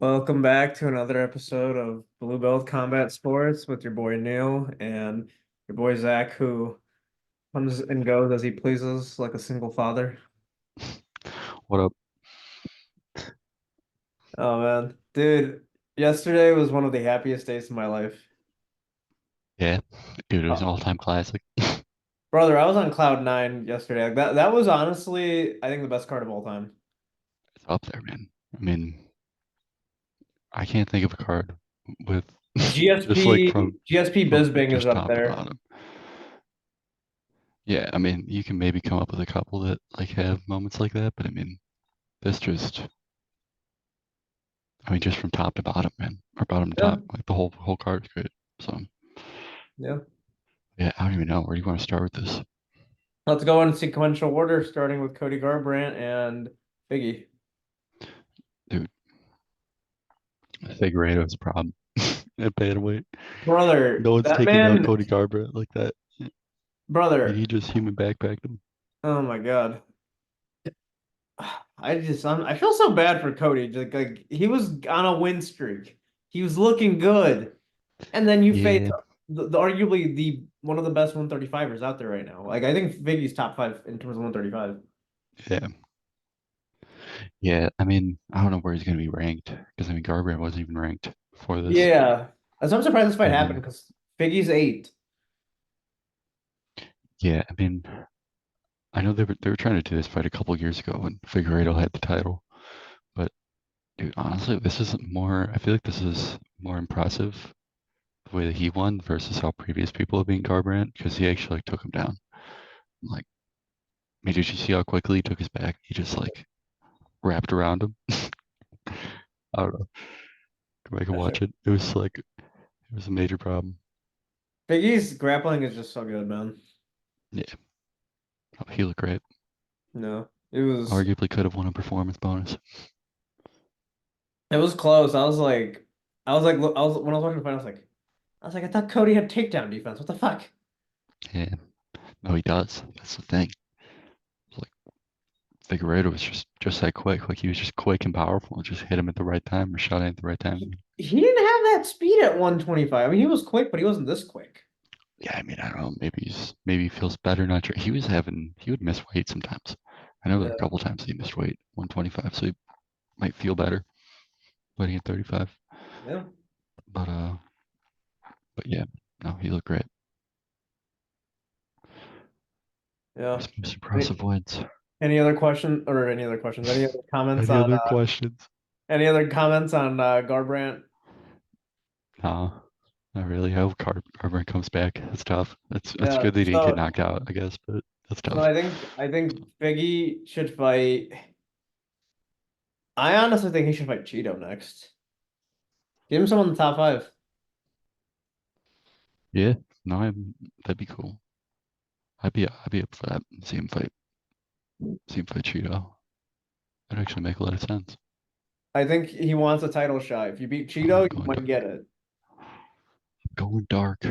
Welcome back to another episode of Blue Belt Combat Sports with your boy Neil and your boy Zach, who comes and goes as he pleases like a single father. What up? Oh man, dude, yesterday was one of the happiest days of my life. Yeah, dude, it was an Uh, all-time classic. It's Brother, I was on cloud nine yesterday. Like that was honestly, I think, the best card of all time. up there, man. I mean, I can't think of a card with just like GSP from Bisbing is just up top to there. bottom. Yeah, I mean, you can maybe come up with a couple that like have moments like that, but I mean, this just, I mean, just from top to bottom, man, or bottom to Yeah, top, like the whole card is great. So yeah. yeah, I don't even know where do you want to start with this, Let's go in sequential order, starting with Cody Garbrandt and Biggie. dude. Figueredo is a problem at bantamweight. Brother, No one's that taking down man, Cody Garbrandt like that. I mean, brother. he just human backpacked him. Oh my God. I feel so bad for Cody. Like he was on a win streak. He was looking good. And then you face Yeah, arguably the one of the best 135ers out there right now. Like I think Biggie's top five in terms of 135. yeah. Yeah, I mean, I don't know where he's going to be ranked because I mean, Garbrandt wasn't even ranked before this. Yeah. So I'm surprised this fight I happened mean, because Biggie's eight. yeah, I mean, I know they were trying to do this fight a couple years ago when Figueiredo had the title, but dude, honestly, this is more. I feel like this is more impressive the way that he won versus how previous people have been Garbrandt because he actually like took him down. Like, I mean, did you see how quickly he took his back? He just like wrapped around him. I don't know. Go back and That's watch it. it. It was like it was a major problem. Biggie's grappling is just so good, man. Yeah, oh, he looked great. No. Arguably could have won a performance bonus. It was close. I was when I was watching the fight, I was like, I thought Cody had takedown defense. What the fuck? Yeah. No, he does. That's the thing. It's like Figueredo was just that quick. Like he was just quick and powerful and just hit him at the right time or shot it at the right time. He didn't have that speed at 125. I mean, he was quick, but he wasn't this quick. Yeah, I mean, I don't know. Maybe he feels better. Not sure. He would miss weight sometimes. I know there were a Yeah, couple times he missed weight, 125, so he might feel better fighting at 35. yeah, But but yeah, no, he looked great. yeah. His most Any, impressive wins. any other questions? Any other comments Any on other questions? Garbrandt? No, not really. I hope Garbrandt comes back. That's tough. That's Yeah. good that he didn't get knocked out, I guess, but that's So tough. I think Biggie should fight. I honestly think he should fight Cheeto next. Give him someone in the top five. Yeah, no, that'd be cool. I'd be up for that. See him fight Cheeto. That'd actually make a lot of sense. I think he wants a title shot. If you beat Oh, I'm Cheeto, you going might dark. get it. Going dark.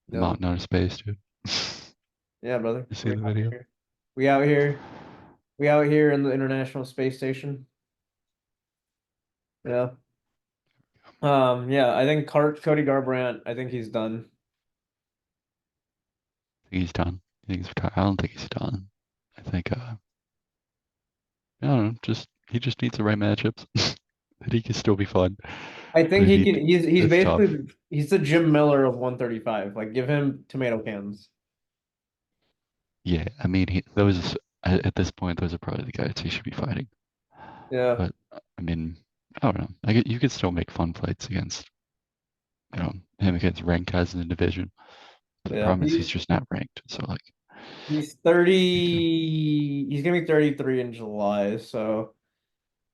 Yeah, Mountain out of space, dude. yeah, brother. You see the video? We out here. We out here in the International Space Station. Yeah. Yeah, I think Cody Garbrandt, I think he's done. I think he's done. I think he's retired. I don't think he's done. I think I don't know, just he just needs the right matchups. That he can still be fun. I But think I he mean, can he's it's tough. basically he's the Jim Miller of 135. Like give him tomato cans. Yeah, I mean, those at this point, those are probably the guys he should be fighting. Yeah. But I mean, I don't know. You could still make fun fights against, him against ranked guys in the division. But the Yeah. problem is he's just not ranked. So like, He's you do. 30, he's gonna be 33 in July, so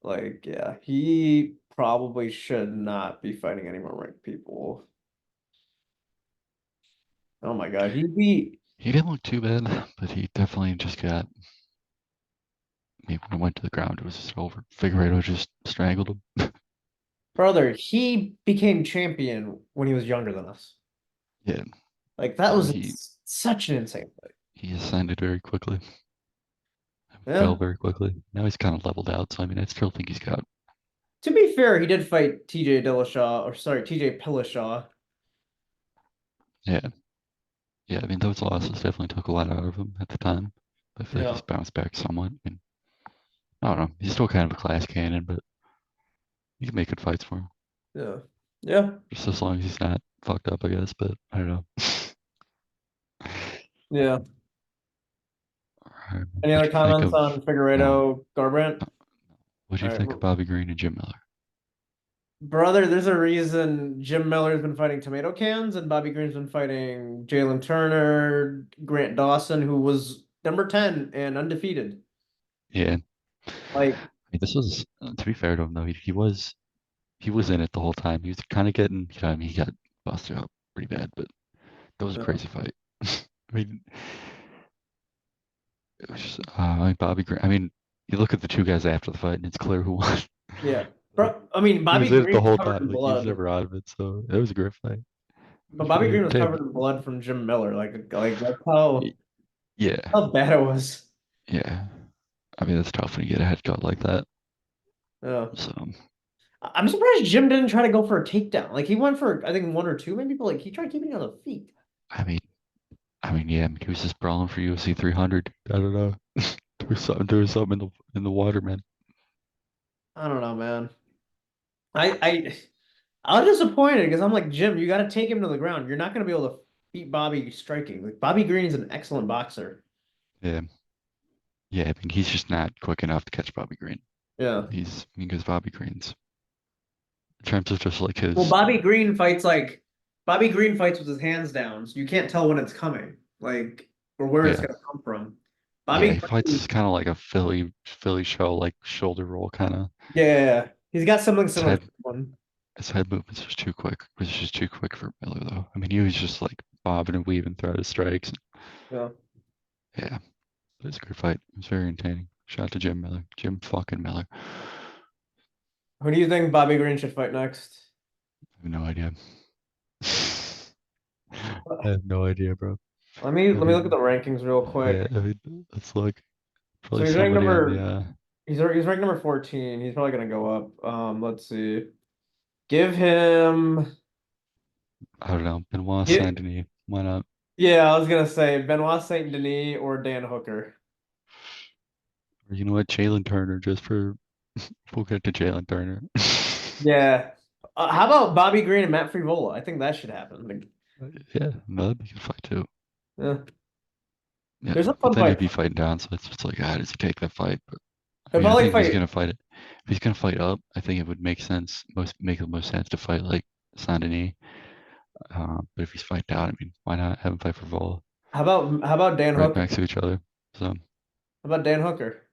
like yeah, he probably should not be fighting any more ranked people. Oh my God. He didn't look too bad, but he definitely just got. I mean, when it went to the ground, it was just over. Figueredo just strangled him. Brother, he became champion when he was younger than us. Yeah, Like that no, was he such an insane fight. he ascended very quickly, fell Yeah. very quickly. Now he's kind of leveled out. So I mean, I still think he's got To be fair, he did fight TJ Dillashaw, or sorry, TJ Pillashaw. Yeah, yeah. I mean, those losses definitely took a lot out of him at the time. I feel like Yeah, he's bounced back somewhat. I mean, I don't know. He's still kind of a class cannon, but you can make good fights for him. yeah, yeah, Just as long as he's not fucked up, I guess. But I don't know. yeah. All right, Any what'd other you think comments of? on No, Figueredo Garbrandt? no. What do All you right, think of Bobby Green and Jim Miller? brother. There's a reason Jim Miller's been fighting tomato cans and Bobby Green's been fighting Jalen Turner, Grant Dawson, who was number 10 and undefeated. Yeah, Like, I mean, this was to be fair to him though. He was in it the whole time. He was kind of getting. I mean, he got busted up pretty bad, but that was a uh, crazy fight. I mean, it was just, I mean, Bobby Green. I mean, you look at the two guys after the fight, and it's clear who won. yeah, Like, bro. I mean, he Bobby was in it the Green's whole covered time. in Like he was blood, never out of it. So it was a great fight. It but was Bobby pretty Green was entertaining. covered in blood from Jim Miller. Like that's Y- Yeah, how bad it was. yeah. I mean, that's tough when you get a head cut like that. Yeah. So, I'm surprised Jim didn't try to go for a takedown. Like he went for I think one or two maybe, but like he tried keeping it on the feet. I mean, yeah. I mean, he was just brawling for UFC 300. I don't know. Doing something in the water, man. I don't know, man. I I was disappointed because I'm like, Jim, you got to take him to the ground. You're not going to be able to beat Bobby striking. Like Bobby Green is an excellent boxer. Yeah, yeah. I mean, he's just not quick enough to catch Bobby Green. Yeah. Because Bobby Green's in terms of just like Well, his. Bobby Green fights with his hands down, so you can't tell when it's coming, like or where it's Yeah, going to come from. yeah. Bobby He fights Green, kind of like a Philly show, like shoulder roll kind of. yeah, he's got something His similar to head this one. his head movements was too quick. Was just too quick for Miller though. I mean, he was just like bobbing and weaving throughout his strikes. Yeah. Yeah, it was a great fight. It was very entertaining. Shout out to Jim Miller. Jim fucking Miller. Who do you think Bobby Green should fight next? I have no idea. I have no idea, bro. I Let me look at the mean, rankings real yeah, quick. I mean, it's like So probably somebody on the he's ranked number 14. He's probably gonna go up. Let's see. Give him I don't know, Benoit get Saint-Denis. Why not? yeah, I was gonna say Benoit Saint Denis or Dan Hooker. Or you know what, Jalen Turner, just for we'll get to Jalen Turner. Yeah. How about Bobby Green and Matt Frevola? I think that should happen. Like, Yeah, no, that'd be a good fight too. yeah. Yeah, There's a but fun then he'd fight. be fighting down, so it's just like, does he take that fight? But I He'll mean, I probably think if he's fight. gonna fight it, if he's gonna fight up, I think it would make the most sense to fight like Saint Denis. But if he's fight down, I mean, why not have him fight for Vola How about Dan right Hooker? next to each other? So, How about Dan Hooker?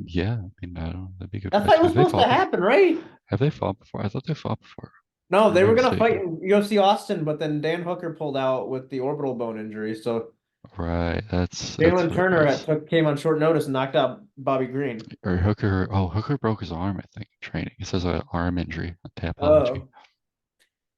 yeah, I mean, I don't know, that'd be a good That fight fight too. was supposed to happen, right? Have they fought before? I thought they fought before. No, Or they am I were gonna fight mistaken? in UFC Austin, but then Dan Hooker pulled out with the orbital bone injury. So Right, that's Jalen what it Turner was. came on short notice and knocked out Bobby Green. Or Hooker. Oh, Hooker broke his arm, I think, training. It says an arm injury, a tapology. Oh.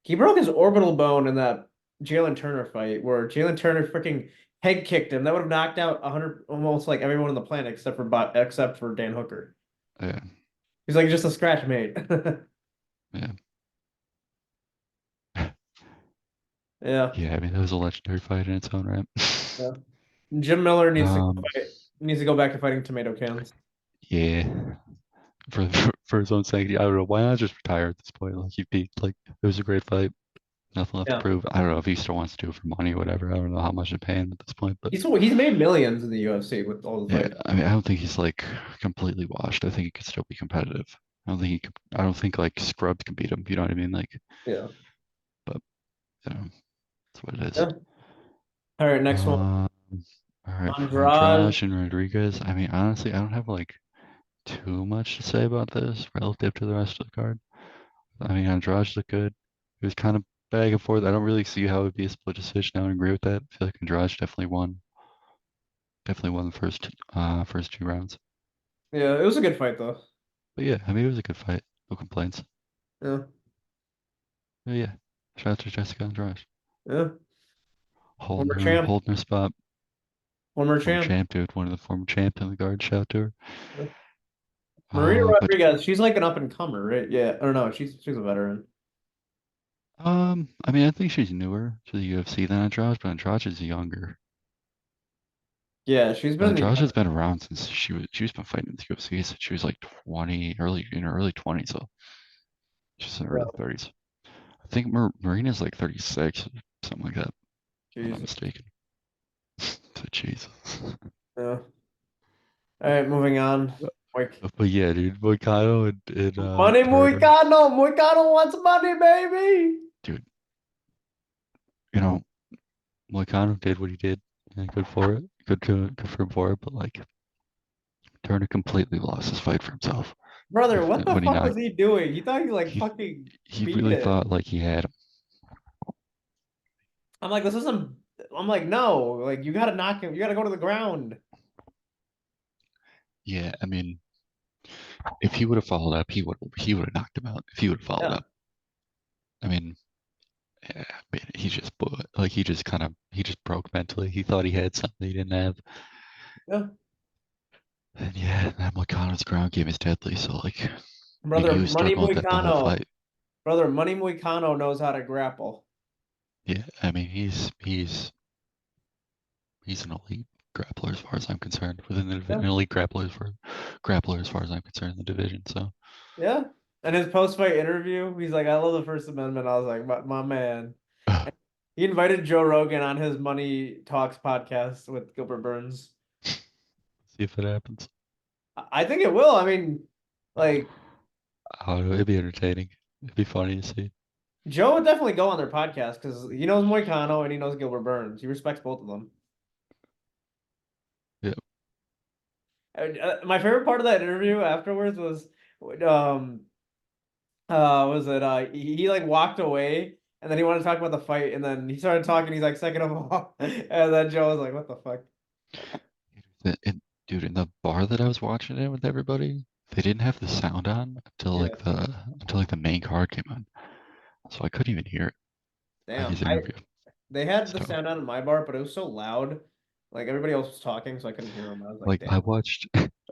He broke his orbital bone in that Jalen Turner fight where Jalen Turner freaking head kicked him. That would have knocked out 100 almost like everyone on the planet except for Dan Hooker. Yeah, He's like just a scratch mate. yeah, Yeah. yeah. I mean, that was a legendary fight in its own right. Yeah. Jim Miller Um, needs to go back to fighting tomato cans. yeah, for his own sake, I don't know why not just retire at this point. Like he beat, like it was a great fight. Nothing left to Yeah. prove. I don't know if he still wants to do it for money or whatever. I don't know how much they're paying at this point, but He's made millions in the UFC with all the yeah, fights. I mean, I don't think he's like completely washed. I think he could still be competitive. I don't think he could. I don't think like scrubs can beat him. You know what I mean? Like, Yeah. but you know, that's what it is. Yeah. All right, next one. Um, all right, for Andrade. Andrade and Rodriguez. I mean, honestly, I don't have like too much to say about this relative to the rest of the card. I mean, Andrade looked good. He was kind of back and forth. I don't really see how it would be a split decision. I don't agree with that. I feel like Andrade definitely won. Definitely won the first two rounds. Yeah, it was a good fight though. But yeah, I mean, it was a good fight. No complaints. Yeah. But yeah, shout out to Jessica Andrade. Yeah. Holding Former her, champ. holding her spot. Former Former champ. champ, dude. One of the former champs in the guard. Shout out to her. Yeah. Maria But Rodriguez, she's like an up and comer, right? Yeah, or no, she's a veteran. I mean, I think she's newer to the UFC than Andrade, but Andrade is younger. Yeah, she's been in the Andrade has UFC. been around since she's been fighting in the UFC since she was like 20, early in her early 20s, so she's in her early 30s. I think Marina's like 36, something like that, if I'm not Jesus. mistaken. So Jesus. Yeah. All right, moving on. Like But yeah, dude, Moicano and money, Turner, Moicano. Moicano wants money, baby. dude, you know, Moicano did what he did, and good for it, good for him for it. But like Turner completely lost his fight for himself. Brother, what the When he fuck was knocked, he doing? He thought he like he fucking he beat really it. thought like he had him. I'm like, this isn't. I'm like, no, like you gotta knock him. You gotta go to the ground. Yeah, I mean, if he would have followed up, he would have knocked him out. If he would have followed Yeah, up, I mean, yeah, I mean, he just blew it. Like he just broke mentally. He thought he had something he didn't have. yeah. And yeah, that Moicano's ground game is deadly. So like, I mean, Brother, he was Money struggling that the whole Moicano. fight. Brother, Money Moicano knows how to grapple. Yeah, I mean, he's an elite grappler as far as I'm concerned. Within the Yeah, an elite grappler as far as I'm concerned in the division. So yeah. And his post-fight interview, he's like, I love the First Amendment. I was like, my man. see He invited Joe Rogan on his Money Talks podcast with Gilbert Burns. if it happens. I think it will. I mean, like Oh, it'd be entertaining. It'd be funny to see. Joe would definitely go on their podcast because he knows Moicano and he knows Gilbert Burns. He respects both of them. Yeah, My favorite part of that interview afterwards was that he like walked away and then he wanted to talk about the fight and then he started talking. He's like, second of all, and then Joe was like, what the fuck? dude, in the bar that I was watching it with everybody, they didn't have the sound on Yeah, until like the main card came on, so I couldn't even hear it, like damn. his I interview. They had the So sound on in my bar, but it was so loud. Like everybody else was talking, so I couldn't hear him. I was like, like I damn. watched,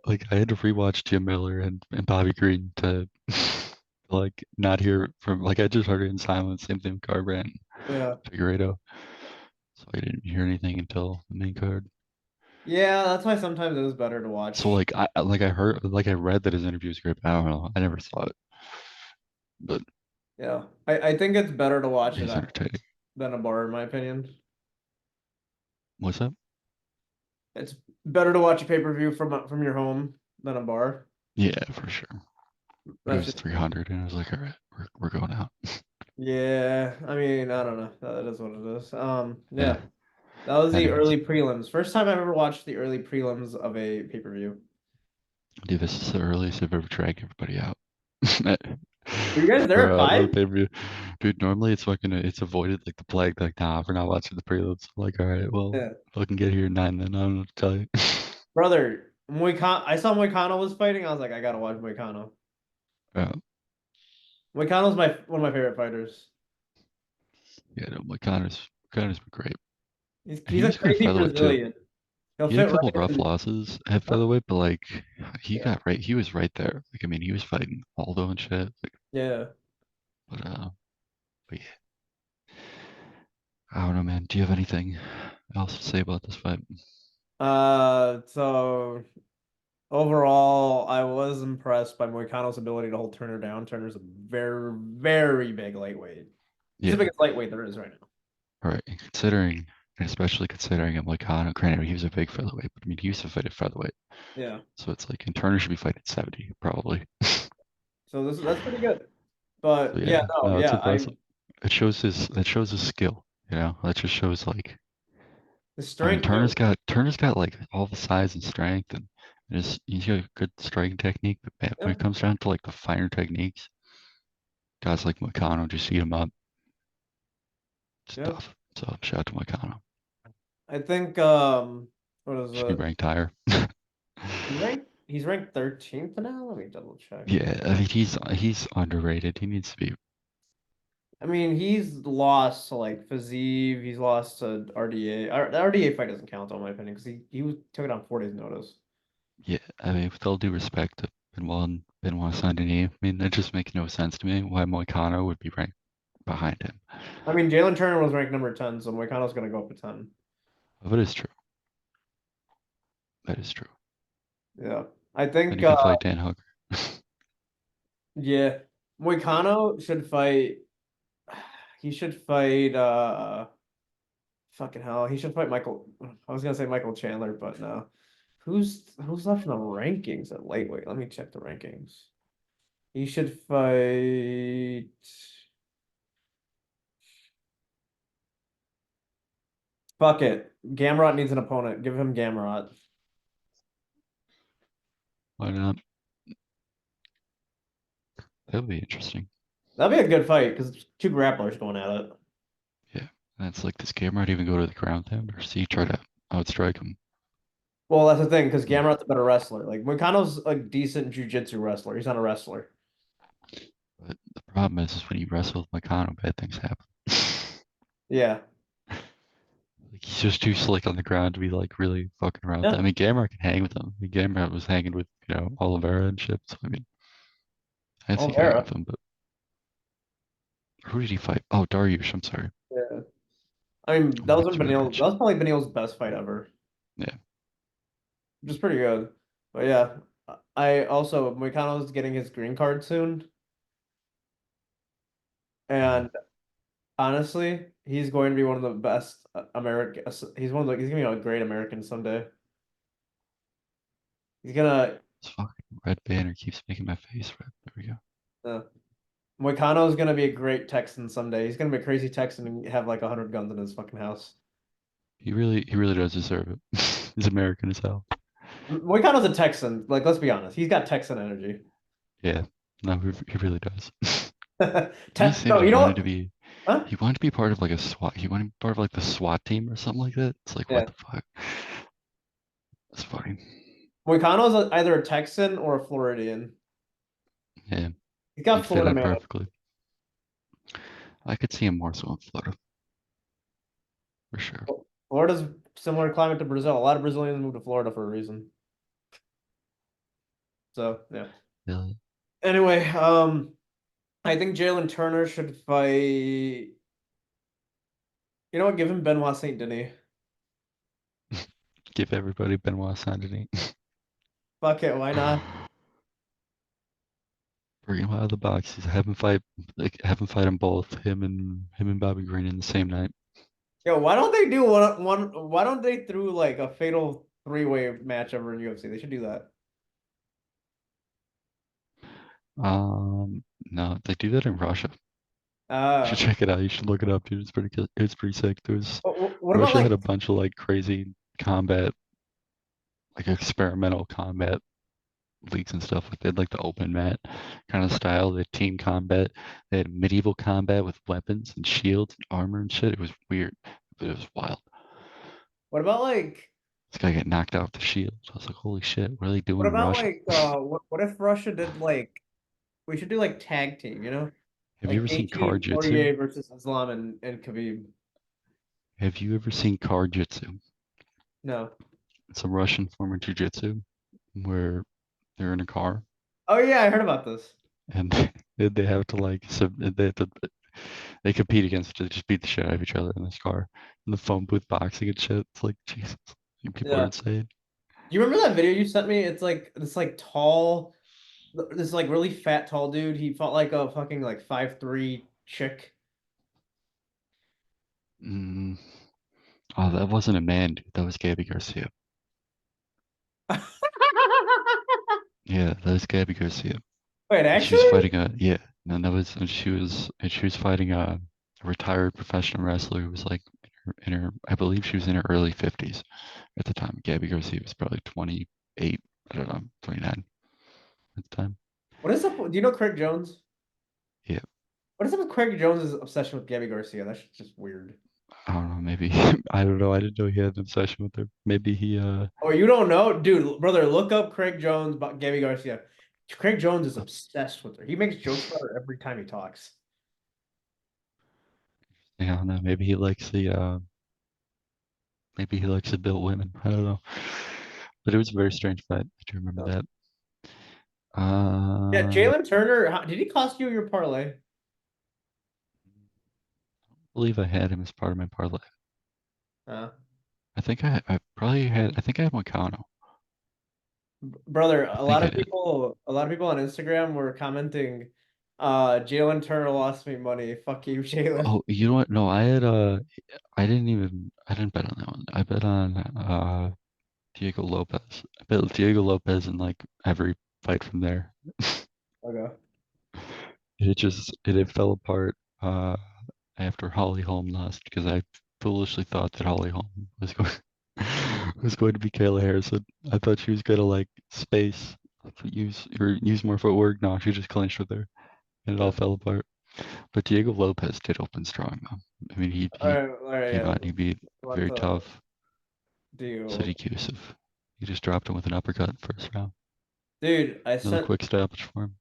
like I had to rewatch Jim Miller and Bobby Green to like not hear from like I just heard it in silence. Same thing with Garbrandt and Yeah. Figueredo, so I didn't hear anything until the main card. Yeah, that's why sometimes it is better to So watch. like I heard like I read that his interview was great, but I don't know. I never saw it, but Yeah. I think it's better to watch it he's entertaining. than a bar, in my opinion. What's up? It's better to watch a pay-per-view from your home than a bar. Yeah, for sure. But it That's was just 300, and I was like, all right, we're going out. yeah. I mean, I don't know. That is what it is. Yeah. Yeah. That was the Anyways, early prelims. First time I've ever watched the early prelims of a pay-per-view. dude, this is the earliest I've ever dragged everybody out. Were you guys there at For a 5? pay-per-view. Dude, normally it's avoided like the plague, like, nah, we're not watching the preludes. Like, all right, well, Yeah. if I can get here at 9, then I don't know what to tell you. Brother, I saw Moicano was fighting. I was like, I gotta watch Moicano. uh, Moicano's one of my favorite fighters. yeah, no, like Connor's been great. And He's he a was good at crazy featherweight too. Brazilian. He'll He had a fit couple right rough in. losses at featherweight, but like he Yeah. got right. He was right there. Like I mean, he was fighting Aldo and shit. Like, Yeah. but but yeah, I don't know, man. Do you have anything else to say about this fight? So overall, I was impressed by Moicano's ability to hold Turner down. Turner's a very, very big lightweight. He's the Yeah, biggest lightweight there is right now. all right. And especially considering him like Kano, granted he was a big featherweight, but I mean he used to fight at featherweight, Yeah. so it's like and Turner should be fighting at 70 probably. So that's pretty good. So But yeah, yeah, no, no, it's yeah, impressive. It shows his skill. You know, that just shows like the I mean strength too. Turner's got like all the size and strength and he's got a good striking technique, but man, when Yeah, it comes down to like the finer techniques, guys like Moicano just eat him up. It's yeah. tough. So shout out to Moicano. I think what is Should be it? ranked higher. He's ranked 13th now. Let me double check. Yeah, I mean he's underrated. He needs to be. I mean, he's lost to like Fazeev. He's lost to RDA. The RDA fight doesn't count, in my opinion, because he took it on 4 days' notice. Yeah, I mean with all due respect to Benoit Saint-Denis. I mean, that just makes no sense to me. Why Moicano would be ranked behind him. I mean, Jalen Turner was ranked number 10, so Moicano's gonna go up a 10. But it's true. That is true. Yeah. I Then think he could fight Dan Hooker. yeah. Moicano should fight he should fight fucking hell. He should fight Michael. I was gonna say Michael Chandler, but no. Who's left in the rankings at lightweight? Let me check the rankings. He should fight. Fuck it. Gamrot needs an opponent. Give him Gamrot. Why not? That would be interesting. That'd be a good fight because it's two grapplers going at it. Yeah. And it's like, does Cameron even go to the ground then, or does he try to outstrike him? Well, that's the thing because Gamrot's a better wrestler. Like Moicano's a decent jiu-jitsu wrestler. He's not a wrestler. But the problem is when you wrestle with Moicano, bad things happen. Yeah. Like he's just too slick on the ground to be like really fucking around with Yeah. that. I mean, Gamrot can hang with him. I mean, Gamrot was hanging with Oliveira and shit. So I mean, I see hanging Oliveira. with him. But who did he fight? Oh, Dariush. I'm sorry. Yeah. I mean, I'm that was looking in through my Benil. That match. was probably Benil's best fight ever, Yeah. which is pretty good. But yeah, I also Moicano's getting his green card soon, Mhm. and honestly, he's going to be one of the best American. He's gonna be a great American someday. He's gonna. This fucking red banner keeps making my face red. There we go. Uh, Moicano's gonna be a great Texan someday. He's gonna be a crazy Texan and have like 100 guns in his fucking house. He really does deserve it. He's American as hell. Moicano's a Texan. Like, let's be honest, he's got Texan energy. Yeah. No, he really does. Did he say No, that you know what? Huh? he wanted to be part of like a SWAT, he wanted to be part of like the SWAT team or something like that? It's like, what Yeah. the fuck? That's funny. Moicano's either a Texan or a Floridian. Yeah, He's got he'd fit Florida in man. perfectly. I could see him more so in Florida, for sure. Florida's similar climate to Brazil. A lot of Brazilians move to Florida for a reason. So yeah. Yeah. Anyway, I think Jalen Turner should fight. You know what? Give him Benoit Saint Denis. Give everybody Benoit Saint-Denis. Fuck it, why not? Bring him out of the box. Have him fight them both, him and Bobby Green in the same night. Yo, why don't they do one? Why don't they through like a fatal three-way match ever in UFC? They should do that. No, they do that in Russia. You should Uh, check it out. You should look it up, dude. It's pretty good. It's pretty sick. what about Russia had like a bunch of like crazy combat, like experimental combat leagues and stuff. Like they had like the open mat kind of style. They had team combat. They had medieval combat with weapons and shields and armor and shit. It was weird, but it was wild. what about like This guy got knocked out with the shield. I was like, holy shit, what are they what doing in about Russia? like what if Russia did like we should do like tag team, you know? Have you Like ever seen Gaethje card and jitsu? Poirier versus Islam and Khabib. Have you ever seen card jitsu? No. It's a Russian form of jujitsu where they're in a car Oh yeah, I heard about this. and they have to they compete against each other, just beat the shit out of each other in this car. In the phone booth boxing and shit. It's like Jesus, you people are Yeah. insane. Do you remember that video you sent me? It's like this like tall, this like really fat tall dude. He fought like a fucking like 5'3" chick. Mm. Oh, that wasn't a man, dude. That was Gabby Garcia. Yeah, that was Gabby Garcia. Wait, And she was actually? fighting a yeah, and that was and she was fighting a retired professional wrestler who was like I believe she was in her early 50s at the time. Gabby Garcia was probably 28, I don't know, 29 at the time. What is up? Do you know Craig Jones? Yeah, What is up with Craig Jones' obsession with Gabby Garcia? That's just weird. I don't know, maybe I don't know. I didn't know he had an obsession with her. Maybe he Oh, you don't know? Dude, brother, look up Craig Jones, Gabby Garcia. Craig Jones is obsessed with her. He makes jokes about her every time he talks. I don't know, maybe he likes to build women. I don't know. But it was a very strange fight. I do remember Yeah. that. Yeah, I Jalen Turner, did he cost you your parlay? believe I had him as part of my parlay. Uh, I probably had, I think I had Moicano. Brother, I think I did. a lot of people on Instagram were commenting, Jalen Turner lost me money. Fuck you, Jalen. Oh, you know what? No, I didn't bet on that one. I bet on Diego Lopez. I bet Diego Lopez in like every fight from there. Okay. It fell apart after Holly Holm lost because I foolishly thought that Holly Holm was going was going to be Kayla Harrison. I thought she was gonna like space use more footwork. No, she just clinched with her, and it all Yeah. fell apart. But Diego Lopez did open strong though. I mean, he All right, came yeah. out and he beat What very tough do you, Sadiq Yusuf. He just dropped him with an uppercut in the first round. dude? Another quick stoppage for him.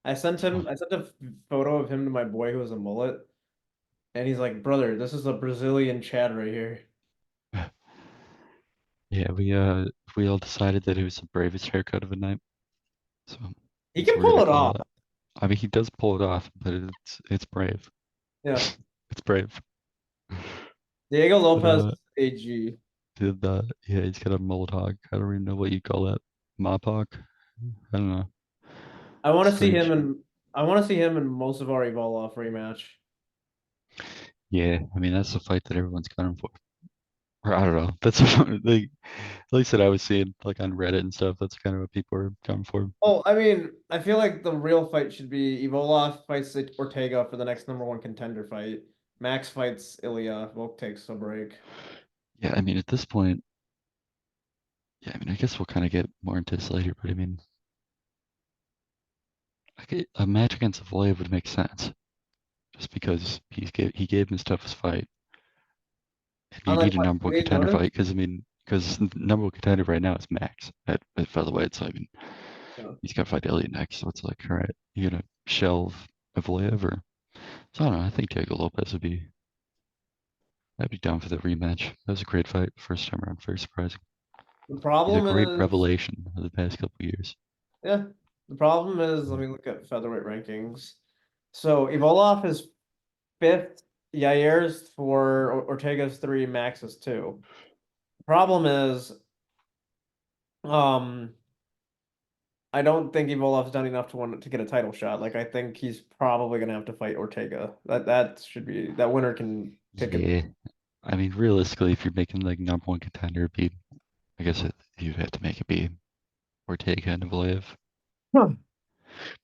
Oh. I sent a photo of him to my boy who has a mullet, and he's like, brother, this is a Brazilian Chad right here. Yeah, we all decided that it was the bravest haircut of the night. So He that's can what we're pull gonna it call off. it. I mean, he does pull it off, but it's brave. Yeah. It's brave. Diego But Lopez AG. yeah, he's got a mullet hog. I don't even know what you call that. Mop hog? I don't know. I want to see him Strange. in I want to see him in Mosavar Evolov rematch. Yeah, I mean that's the fight that everyone's gunning for. Or I don't know. That's like at least that I was seeing like on Reddit and stuff. That's kind of what people are gunning for. Oh, I mean, I feel like the real fight should be Evolov fights Ortega for the next number one contender fight. Max fights Ilya. Volk takes a break. Yeah, I mean at this point, yeah, I mean I guess we'll kind of get more into this later, but I mean a match against Volev would make sense just because he gave him his toughest fight. And you On like need a what, number one 2 days contender notice? fight because I mean because the number one contender right now is Max at featherweight. So I mean Yeah. he's got to fight Elliot next. So it's like, all right, you gonna shelve Evloev or so I don't know. I think Diego Lopez I'd be down for the rematch. That was a great fight first time around. Very surprising. The He's a problem great is, revelation of the past couple of years. yeah, the problem is, let me look at featherweight rankings. So Evolov is fifth, Yair's four, Ortega's three, Max is two. Problem is, um, I don't think Evolov's done enough to get a title shot. Like I think he's probably gonna have to fight Ortega. That should be that winner can take it. Yeah, I mean realistically, if you're making like number one contender, it'd be you'd have to make it be Ortega and Evloev. Huh.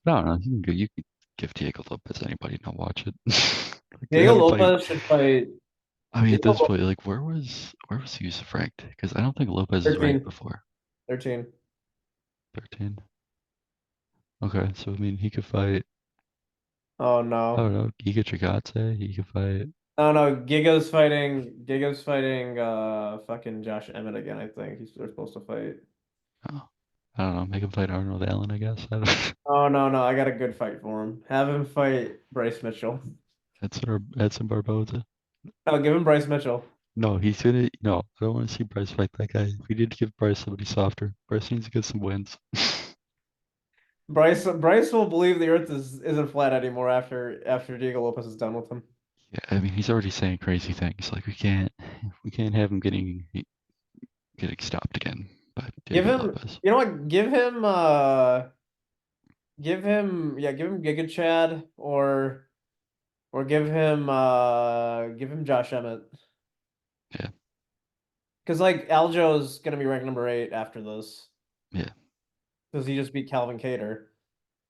But I don't know. You could give Diego Lopez anybody and I'll watch it. Like Diego have him fight. Lopez should fight I mean, at Diego this point, like where was Yusuf ranked? Because I don't think Lopez is ranked 13. before 13. 13. Okay, so I mean, he could fight. Oh I no. don't know, Giga Chikadze. He could fight. Oh no, Giga's fighting fucking Josh Emmett again, I think. They're supposed to fight. Oh, I don't know. Make him fight Arnold Allen, I guess. I don't, Oh no, no, I got a good fight for him. Have him fight Bryce Mitchell. that's in Barboza. Oh, give him Bryce Mitchell. No, he's gonna. No, I don't want to see Bryce fight that guy. We need to give Bryce somebody softer. Bryce needs to get some wins. Bryce will believe the earth isn't flat anymore after Diego Lopez is done with him. Yeah, I mean, he's already saying crazy things. Like we can't have him getting stopped again by Give Diego him, Lopez. you know what? Give him Giga Chad or give him Josh Emmett. Yeah, Because like Aljo's gonna be ranked number 8 after this yeah, because he just beat Calvin Cater.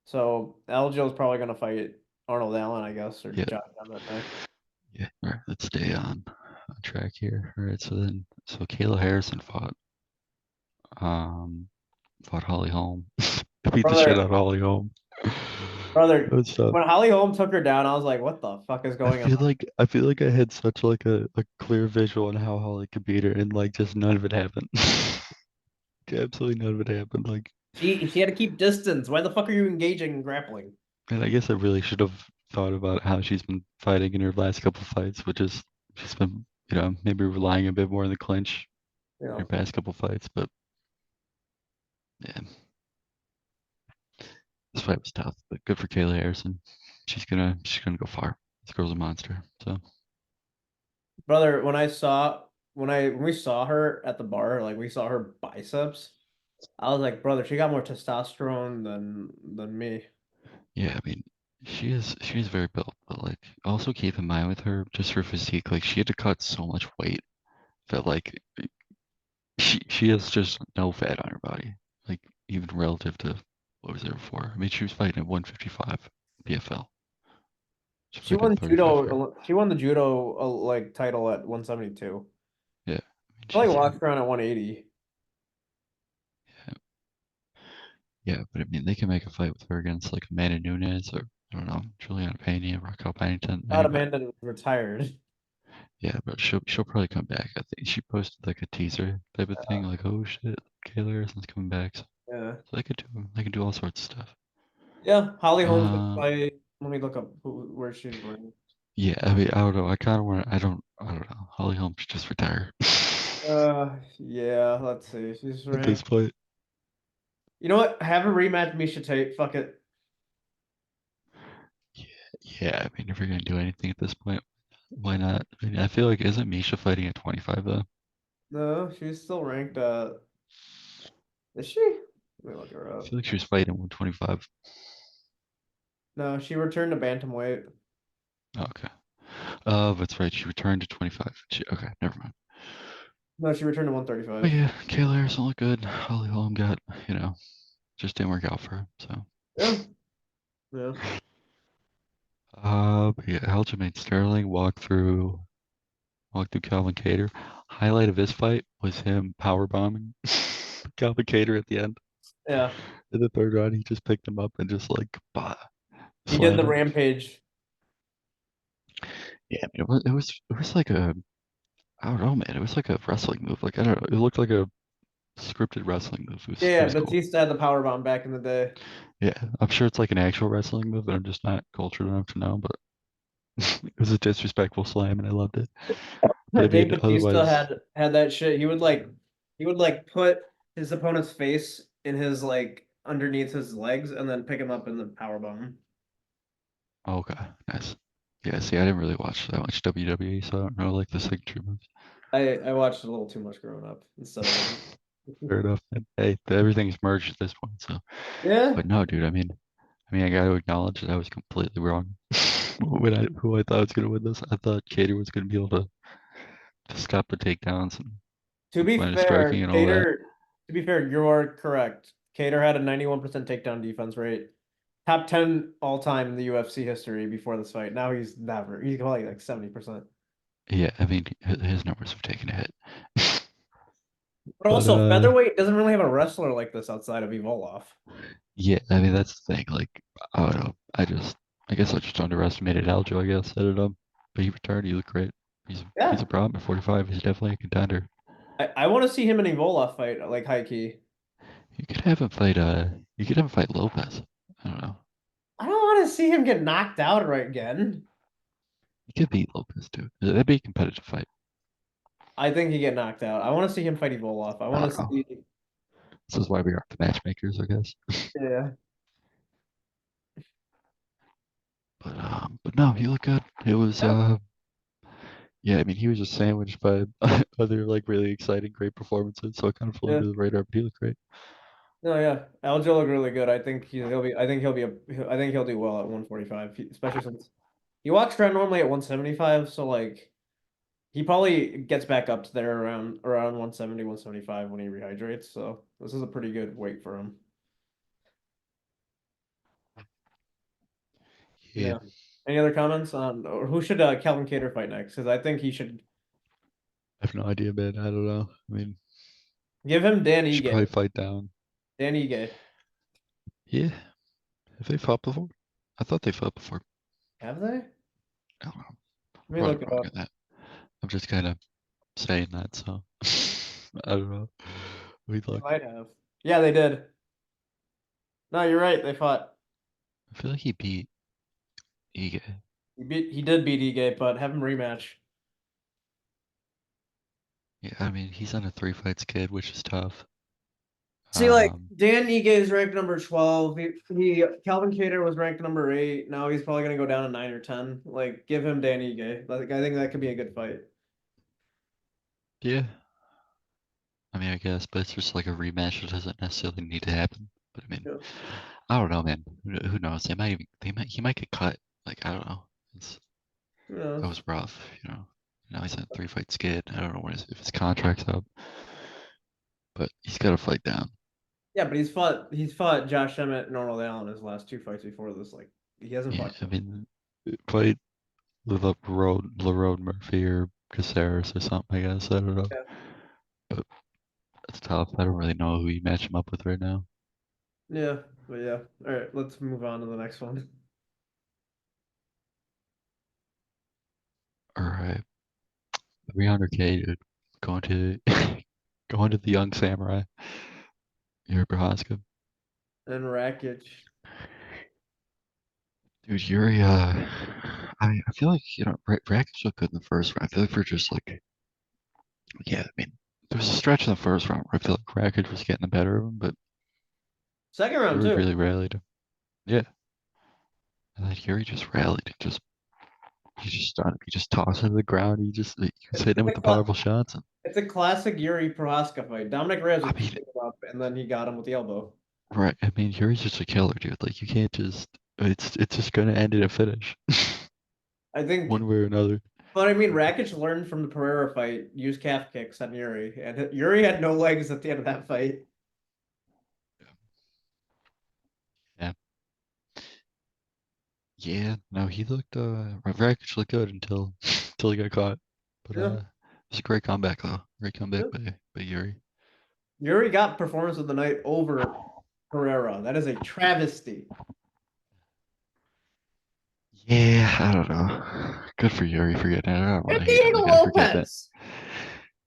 So Aljo's probably gonna fight Arnold Allen, I guess, or yeah, Josh Emmett next. yeah. All right, let's stay on track here. All right, so Kayla Harrison um fought Holly Holm. Beat the shit out Brother, of Holly Holm. That brother, was tough. when Holly Holm took her down, I was like, what the fuck is going on? I feel like I had such like a clear visual on how Holly could beat her, and like just none of it happened. Absolutely none of it happened. Like, She had to keep distance. Why the fuck are you engaging in grappling? and I guess I really should have thought about how she's been fighting in her last couple fights, which is she's been, maybe relying a bit more on the clinch You in her know. past couple fights. But yeah, fight was tough, but good for Kayla Harrison. She's gonna go far. This girl's a monster. So Brother, when we saw her at the bar, like we saw her biceps, I was like, brother, she got more testosterone than me. yeah, I mean, she is very built, but like also keep in mind with her, just her physique, like she had to cut so much weight that like she has just no fat on her body, like even relative to what was there before. I mean, she was fighting at 155 PFL. She's She fighting won at 35 here. judo. She won the judo like title at 172. Yeah, I mean, I like she's walked around at 180. yeah, yeah, but I mean, they can make a fight with her against like Amanda Nunes or I don't know, Juliana Pena, Raquel Pennington, Thought anybody. Amanda was retired. Yeah, but she'll probably come back. I think she posted like a teaser type of thing, like oh shit, Kayla Harrison's coming back. Yeah. So they can do all sorts of stuff. Yeah. Holly Holmes could Uh, fight. Let me look up where she's ranked. yeah, I mean, I don't know. I kind of want. I don't know. Holly Holm should just retire Yeah, let's see. She's at this ranked. point. You know what? Have a rematch, Misha Tate. Fuck it. Yeah, yeah. I mean, if you're gonna do anything at this point, why not? I mean, I feel like isn't Misha fighting at 25 though? No, she's still ranked is she? Let me look her I up. feel like she was fighting 125. No, she returned to bantamweight. Okay. That's right. She returned to 25. Okay, never mind. No, she returned to But 135. yeah, Kayla Harrison looked good. Holly Holm got, just didn't work out for her. So, Yeah, yeah, but yeah, Aljamain Sterling walked through Calvin Cater. Highlight of his fight was him power bombing Calvin Cater at the end. yeah. In the third round, he just picked him up and just like bah, He did slammed the him. rampage. Yeah, I mean, it was like a I don't know, man. It was like a wrestling move. Like I don't know. It looked like a scripted wrestling move. It Yeah, was it yeah. was cool. Batista had the power bomb back in the day. Yeah, I'm sure it's like an actual wrestling move, but I'm just not cultured enough to know. But it was a disrespectful slam, and I loved it. But I Dave mean, Batista otherwise, had that shit. He would like put his opponent's face in his like underneath his legs and then pick him up in the power bomb. okay, nice. Yeah, see, I didn't really watch that much WWE, so I don't know like the signature moves. I watched a little too much growing up instead of like Fair enough. And hey, everything's merged at this point. So, yeah. but no, dude. I mean, I got to acknowledge that I was completely wrong when who I thought was gonna win this. I thought Cater was gonna be able to stop the takedowns and To with be line of striking fair, and all that. Cater. To be fair, you're correct. Cater had a 91% takedown defense rate. Top 10 all time in the UFC history before this fight. Now he's never. He's probably like 70%. Yeah, I mean, his numbers have taken a hit. But But also, featherweight doesn't really have a wrestler like this outside of Evolov. yeah, I mean that's the thing. Like, I don't know. I guess I just underestimated Aljo. I guess I don't know. But he returned. He looked great. He's Yeah. a problem at 45. He's definitely a contender. I want to see him and Evolov fight, like high key. You could have him fight. You could have him fight Lopez. I don't know. I don't want to see him get knocked out right again. He could beat Lopez too. That'd be a competitive fight. I think he get knocked out. I want to see him fight Evolov. I I want don't to know. see. This is why we are the matchmakers, I guess. Yeah. But no, he looked good. It was Yeah. yeah. I mean, he was just sandwiched by other like really exciting, great performances. So it kind of flew Yeah. under the radar. But he looked great. No, yeah. Aljo looked really good. I think he'll be. I think he'll be a. I think he'll do well at 145, especially since he walks around normally at 175. So like, he probably gets back up to there around 170, 175 when he rehydrates. So this is a pretty good weight for him. Yeah, Yeah. Any other comments on or who should Calvin Kattar fight next? Because I think he should I have no idea, man. I don't know. I mean, give him Dan he should probably Ige. fight down. Dan Ige. Yeah. Have they fought before? I thought they fought before. Have they? I don't know. Let I'm me probably look it wrong up. on that. I'm just kind of saying that, so I don't know. We They look. might have. Yeah, they did. No, you're right. They fought. I feel like he beat Ige. He did beat Ige, but have him rematch. Yeah, I mean, he's on a three fights kid, which is tough. See, like Um, Dan Ige is ranked number 12. He Calvin Kattar was ranked number 8. Now he's probably gonna go down to 9 or 10. Like, give him Dan Ige. Like, I think that could be a good fight. yeah, I mean, I guess, but it's just like a rematch that doesn't necessarily need to happen. But I mean, Yeah. I don't know, man. Who knows? He might get cut. Like, I don't know. Who That knows? was rough, you know. Now he's on 3 fight skid. I don't know if his contract's up, but he's got to fight down. Yeah, but he's fought Josh Emmett and Arnold Allen his last two fights before this. Like, he hasn't Yeah, fought. I mean, fight live up road LaRoad Murphy or Caceres or something. I guess I don't know, Yeah. but it's tough. I don't really know who you match him up with right now. Yeah, but yeah. All right, let's move on to the next one. 300K, dude. Going to going to the young samurai, Yuri Prohaska. And Rakic. Dude, Yuri, I feel like, Rakic looked good in the first round. I feel like we're just like, yeah, I mean, there was a stretch in the first round where I feel like Rakic was getting the better of him, but Second round Yuri too. really rallied him. Yeah, and then Yuri just rallied and he just started, he just tossed him to the ground. He was hitting him It's with a, the cla- powerful shots. And it's a classic Yuri Prohaska fight. Dominic Reyes I was mean, teeing him up, and then he got him with the elbow. right, I mean, Yuri's just a killer, dude. Like, you can't just, it's just gonna end in a finish, I think, one way or another. but I mean, Rakic learned from the Pereira fight, use calf kicks on Yuri, and Yuri had no legs at the end of that fight. Yeah. Yeah, no, he looked Rakic looked good until until he got caught. But Yeah, it was a great comeback though. Great yeah. comeback by Yuri. Yuri got performance of the night over Pereira. That is a travesty. Yeah, I don't know. Good for Yuri for getting it. I don't And really hate on Diego the guy for getting it. Lopez.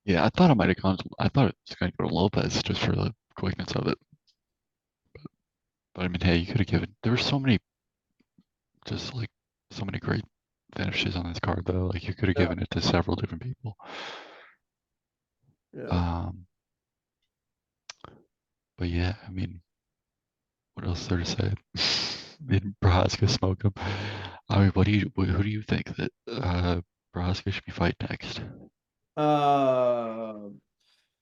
Yeah, I thought it might have gone I thought it was gonna go to Lopez just for the quickness of it. But I mean, hey, you could have given there were so many just like so many great finishes on this card though. Like you could have Yeah, given it to several different people. yeah. Um but yeah, I mean, what else is there to say? Did Prohaska smoke him? I mean, who do you think that Prohaska should be fighting next? Uh,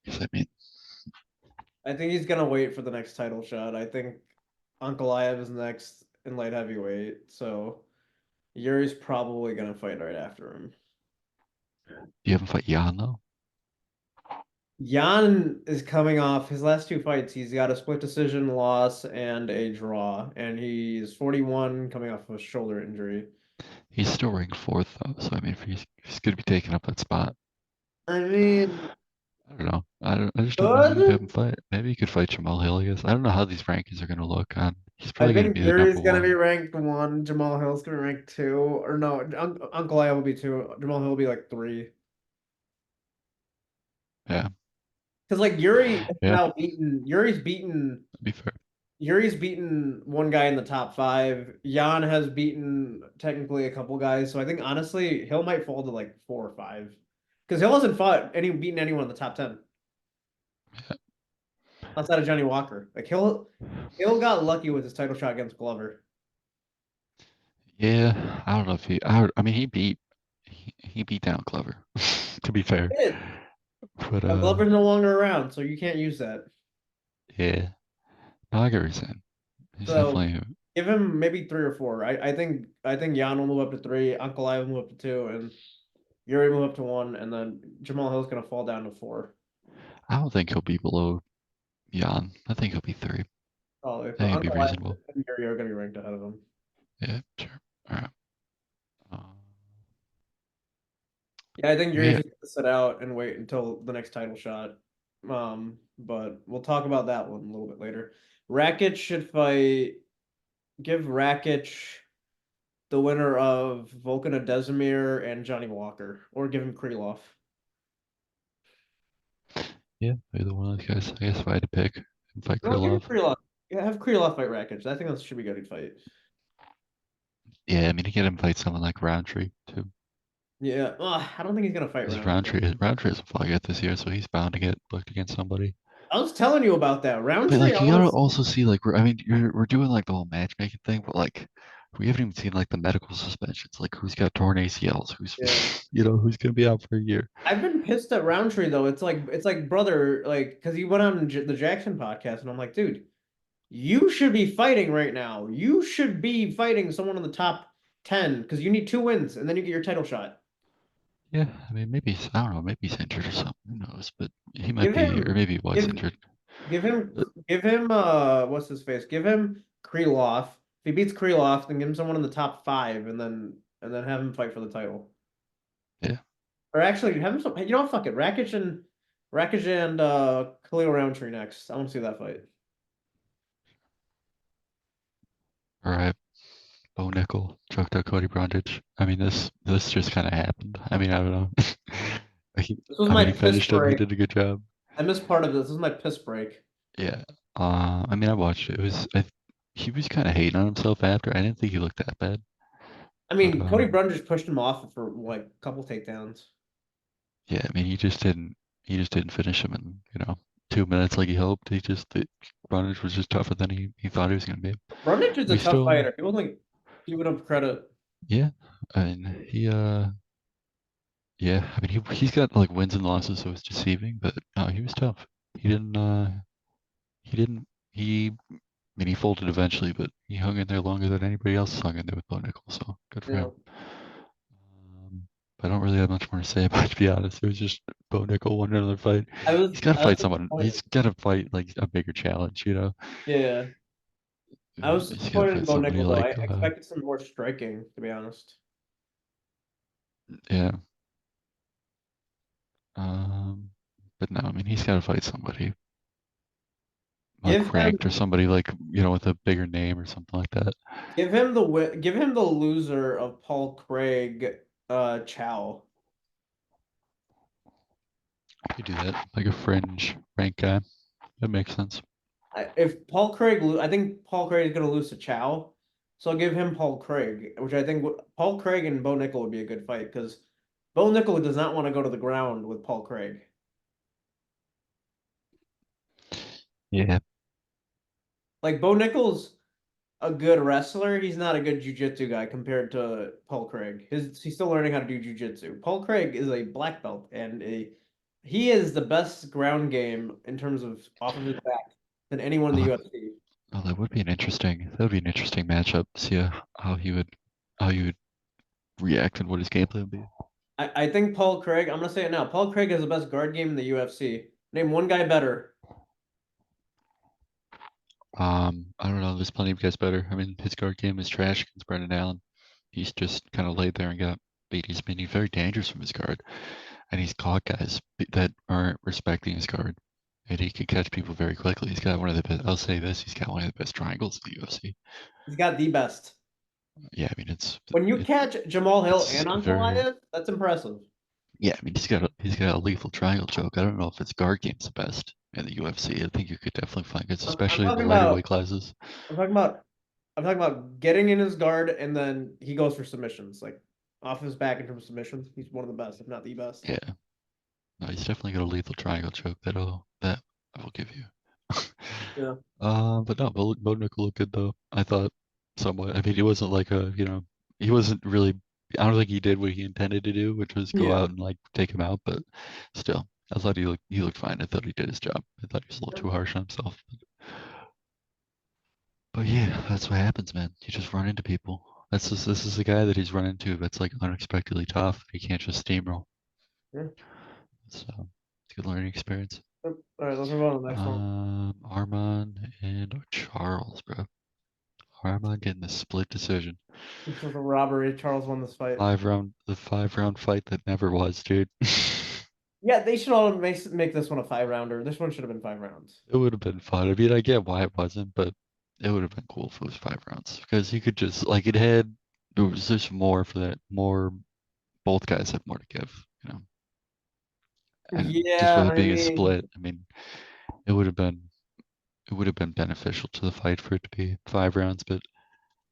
Because I mean, I think he's gonna wait for the next title shot. I think Ankalaev is next in light heavyweight, so Yuri's probably gonna fight right after him. you haven't fight Jan though. Jan is coming off his last two fights. He's got a split decision loss and a draw, and he's 41 coming off of a shoulder injury. He's still ranked fourth though, so I mean, if he's going to be taking up that spot. I mean, I don't know. I just don't know who to have him good. fight. Maybe he could fight Jamal Hill. I guess I don't know how these rankings are going to look on. He's I probably going to think be the Yuri's number gonna be one. ranked one. Jamal Hill's gonna be ranked two, or no, Uncle I will be two. Jamal Hill will be like three. Yeah, Because like Yuri has yeah, now beaten that'd be fair. Yuri's beaten one guy in the top five. Jan has beaten technically a couple guys. So I think honestly, Hill might fall to like four or five. Because Hill hasn't beaten anyone in the top 10 outside of Johnny Walker. Like Hill got lucky with his title shot against Glover. Yeah, I don't know if I mean, he beat down Clever. To be fair, He did. but But Glover's no longer around, so you can't use that. yeah, no, I get what you're saying. He's So definitely give him maybe three or four. I think Jan will move up to three, Uncle I will move up to two, and Yuri move up to one, and then Jamal Hill's gonna fall down to four. I don't think he'll be below Jan. I think he'll be three. Probably. I But think it'd be Uncle I reasonable. and Yuri are gonna be ranked ahead of him. Yeah, sure. All right. Yeah, I think But Yuri's yeah, just gonna sit out and wait until the next title shot. But we'll talk about that one a little bit later. Rakic should fight. Give Rakic the winner of Volkan Oezdemir and Johnny Walker, or give him Krylov. yeah, either one of those guys. I guess if I had to pick and fight No, give him Krylov. Krylov. Yeah, have Krylov fight Rakic. I think that should be a good fight. Yeah, I mean, to get him fight someone like Roundtree too. Yeah, I don't think he's gonna fight Because Roundtree. Roundtree hasn't fought yet this year, so he's bound to get booked against somebody. I was telling you about that. But Roundtree, like I you want gotta to also see like we're, I mean we're doing like the whole matchmaking thing, but like we haven't even seen like the medical suspensions, like who's got torn ACLs, who's yeah. who's gonna be out for a year. I've been pissed at Roundtree though. It's like brother, like because he went on the Jackson podcast, and I'm like, dude, you should be fighting right now. You should be fighting someone in the top 10 because you need 2 wins and then you get your title shot. Yeah, I mean maybe I don't know, maybe he's injured or something. Who knows? But he might Give be, or him, maybe he was give, injured. give him, But give him, what's his face? Give him Krylov. If he beats Krylov, then give him someone in the top 5 and then have him fight for the title. yeah, Or actually, have him, fuck it. Rakic and Khalil Roundtree next. I want to see that fight. all right. Bo Nickel choked out Cody Brundage. I mean this just kind of happened. I mean I don't know. He, This was I mean my he piss finished him. He break. did a good job. I missed part of this. This is my piss break. Yeah. I mean I watched it. It was he was kind of hating on himself after. I didn't think he looked that bad, I but mean, Cody Brund just pushed him off for like a couple takedowns. yeah. I mean he just didn't finish him in 2 minutes like he hoped. Brundage was just tougher than he thought he was gonna be. Brundage is a We tough still fighter. People think give it up credit. yeah. I mean yeah. I mean he's got like wins and losses, so it's deceiving. But no, he was tough. He didn't. He didn't. I mean, he folded eventually, but he hung in there longer than anybody else hung in there with Bo Nickel. So good for You him. know, I don't really have much more to say about it, to be honest. It was just Bo Nickel won another fight. He's got to I was fight someone. disappointed. He's got to fight like a bigger challenge. Yeah, I was He's got to disappointed in fight Bo somebody Nickel though. I like, expected some more striking, to be honest. yeah. Um, but no, I mean, he's got to fight somebody Give like him ranked or somebody like, with a bigger name or something like that. give him the loser of Paul Craig Chow. You do that, like a fringe rank guy. That makes sense. If Paul Craig, I think Paul Craig is going to lose to Chow, so I'll give him Paul Craig, which I think Paul Craig and Bo Nickel would be a good fight because Bo Nickel does not want to go to the ground with Paul Craig. Yeah. Like Bo Nickel's a good wrestler, he's not a good jujitsu guy compared to Paul Craig. He's still learning how to do jujitsu. Paul Craig is a black belt and he is the best ground game in terms of off of his back than anyone in Oh, the that, UFC. oh, that would be an interesting matchup. See how he would react and what his gameplay would be. I think Paul Craig, I'm gonna say it now. Paul Craig has the best guard game in the UFC. Name one guy better. I don't know. There's plenty of guys better. I mean, his guard game is trash against Brendan Allen. He's just kind of laid there and got beat. He's very dangerous from his guard, and he's caught guys that aren't respecting his guard, and he can catch people very quickly. He's got one of the best. I'll say this: he's got one of the best triangles in the UFC. He's got the best. Yeah, I mean When you it, catch Jamal Hill it's and a very Ankalaev, that's impressive. yeah. I mean he's got a lethal triangle choke. I don't know if his guard game's the best in the UFC. I think you could definitely find good, I'm especially in the talking lighter weight about classes. I'm talking about I'm talking about getting in his guard and then he goes for submissions, like off his back in terms of submissions. He's one of the best, if not the best. Yeah, no, he's definitely got a lethal triangle choke that I will give you. Yeah. But no, Bo Nickel looked good though. I thought somewhat. I mean, he wasn't like he wasn't really. I don't think he did what he intended to do, which was go Yeah. out and like take him out. But still, I thought he looked fine. I thought he did his job. I thought he was a little too harsh on himself. But yeah, that's what happens, man. You just run into people. This is the guy that he's run into that's like unexpectedly tough. He can't just steamroll. Yeah. So it's a good learning experience. All right, let's move on to the next one. Armand and Charles, bro. Armand getting the split decision. This was a robbery. Charles won this fight. The 5 round fight that never was, dude. Yeah, they should all make this one a 5 rounder. This one should have been 5 rounds. It would have been fun. I mean, I get why it wasn't, but it would have been cool if it was 5 rounds because you could just like there was just more for that. More both guys have more to give, and just Yeah, with it I being a mean, split, I mean, it would have been it would have been beneficial to the fight for it to be 5 rounds, but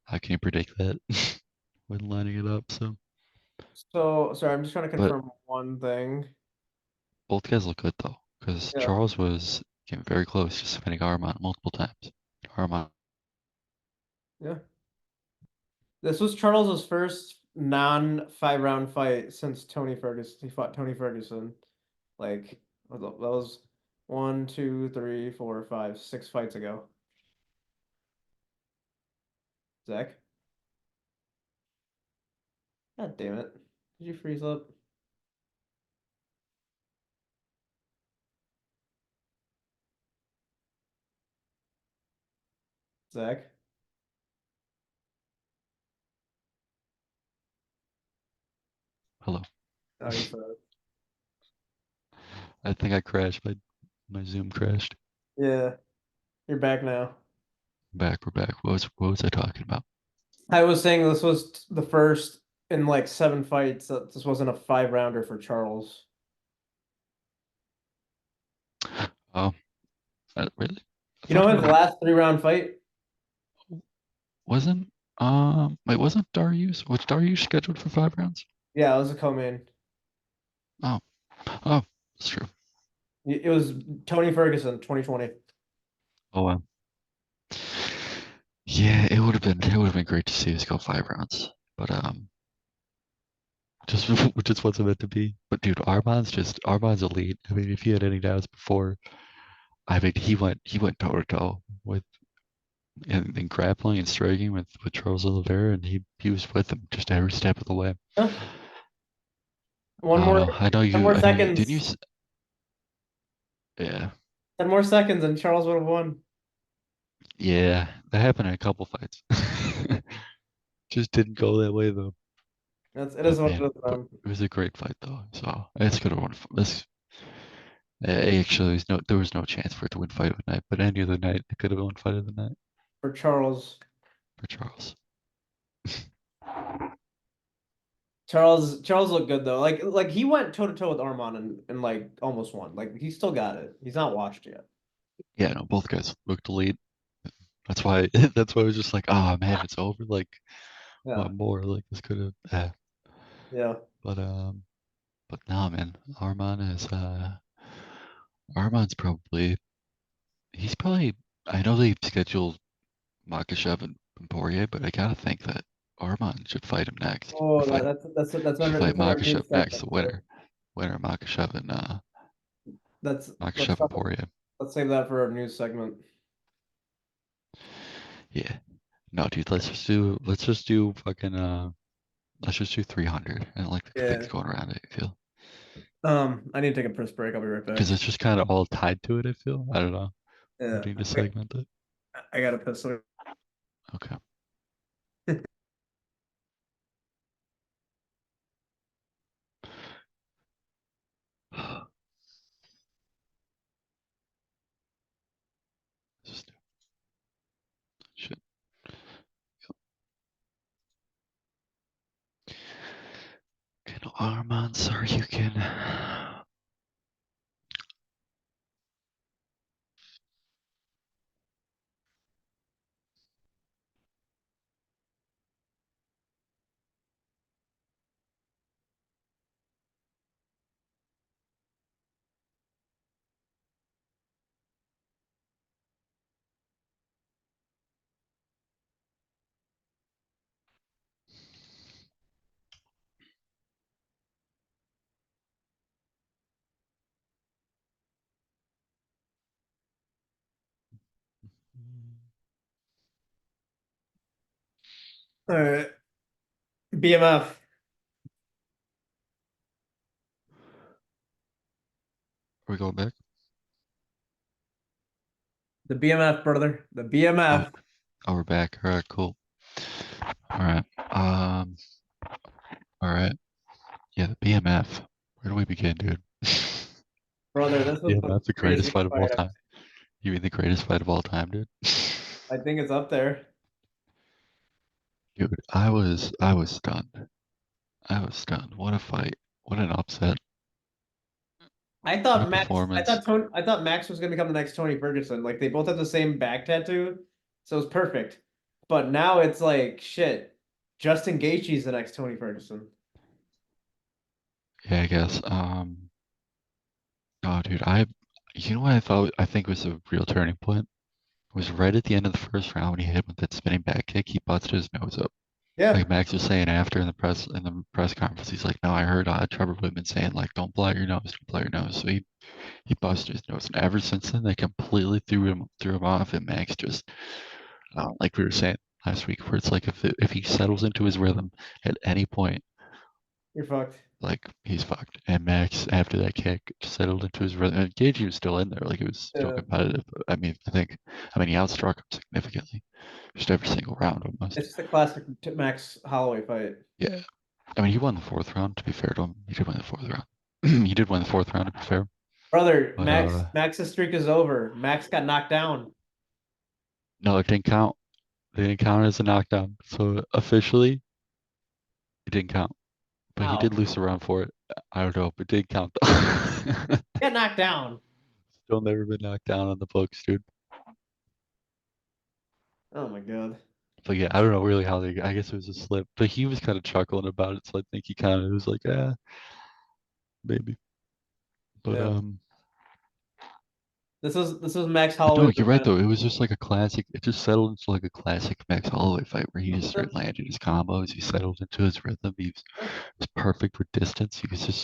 how can you predict that when lining it up? So, so sorry, I'm just trying to but confirm one thing. both guys look good though, because Yeah. Came very close, just defending Armand multiple times. Armand, Yeah. This was Charles's first non-5 round fight since Tony Ferguson. He fought Tony Ferguson. Like that was one, two, three, four, five, 6 fights ago. Zach. God damn it. Did you freeze up? Zach? hello. Oh, you said it. I think I crashed. My Zoom crashed. Yeah, you're back now. Back, we're back. What was I talking about? I was saying this was the first in like 7 fights that this wasn't a 5 rounder for Charles. Oh, really? I You know thought his last 3 round fight? wasn't wait, wasn't Darius? Was Darius scheduled for 5 rounds? Yeah, it was a co-main. Oh, oh, that's true. It was Tony Ferguson, 2020. Oh well. Yeah, it would have been great to see us go 5 rounds. But just just wasn't meant to be. But dude, Armand's elite. I mean, if you had any doubts before, I mean, he went toe to toe with in grappling and striking with Charles Oliveira, and he was with him just every step of the way. Huh? One Oh more, no, 10 more I know you didn't you. seconds. Yeah, 10 more seconds and Charles would have won. yeah, that happened in a couple fights. Just didn't go that way though. It is But what man, it is, but man. it was a great fight though. So it's gonna win. This actually, there was no chance for it to win fight of the night. But any other night, it could have won fight of the night For Charles. for Charles. Charles looked good though. Like he went toe to toe with Arman and like almost won. Like he still got it. He's not washed yet. Yeah, no, both guys looked elite. That's why that's why I was just like, oh man, it's over. Like, Yeah. what more? Like this could have. Yeah. But no, man, Arman's probably he's probably. I know they scheduled Makhachev and Poirier, but I gotta think that Arman should fight him next. Or Oh, fight should fight that's our Makhachev news next. segment. The winner Makhachev and That's let's Makhachev and talk, Poirier. let's save that for our news segment. Yeah. No, dude, let's just do fucking let's just do 300 and like the things Yeah. going around it, I feel. I need to take a piss break. I'll be right Because back. it's just kind of all tied to it, I feel. I don't know. We Yeah. need to segment it. I gotta piss. Okay. Just shit. Can Arman sorry you can. All right. BMF. Are we going back? The BMF, brother. The Oh, BMF. oh, we're back. All right, cool. All right. All right. Yeah, the BMF. Where do we begin, dude? Brother, this was the BMF, the greatest craziest fight of all fight. time. You mean the greatest fight of all time, dude? I think it's up there. Dude, I was stunned. I was stunned. What a fight. What an upset. What a performance. I thought Max was gonna become the next Tony Ferguson. Like they both have the same back tattoo, so it's perfect. But now it's like shit. Justin Gaethje's the next Tony Ferguson. Yeah, I guess. Oh, dude, You know what I think was a real turning point? Was right at the end of the first round when he hit him with that spinning back kick, he busted his nose up. Yeah, Like Max was saying after in the press conference, he's like, "No, I heard Trevor Whitman saying like, don't blow out your nose, don't blow out your nose." So he busted his nose, and ever since then, they completely threw him off. And Max just, like we were saying last week, where it's like if he settles into his rhythm at any point, you're fucked. like he's fucked. And Max, after that kick, settled into his rhythm. And Gagey was still in there, like it was still Yeah. competitive. But I mean, he outstruck him significantly, just every single round almost. It's just a classic Max Holloway fight. Yeah, I mean, he won the fourth round. To be fair to him, he did win the fourth round. He did win the fourth round. To be fair, Brother, but Max's streak is over. Max got knocked down. no, it didn't count. It didn't count as a knockdown. So officially, it didn't count. But he did How? lose the round for it. I don't know, but it did count though. He got knocked down. Still never been knocked down on the books, dude. Oh my God. But yeah, I don't know really how they. I guess it was a slip, but he was kind of chuckling about it, so I think he kind of was like, "Yeah, maybe." But Yeah. um, This was Max but no, Holloway's you're right revenge. though. It was just like a classic. It just settled into like a classic Max Holloway fight where he just started landing his combos. He settled into his rhythm. Was perfect with distance.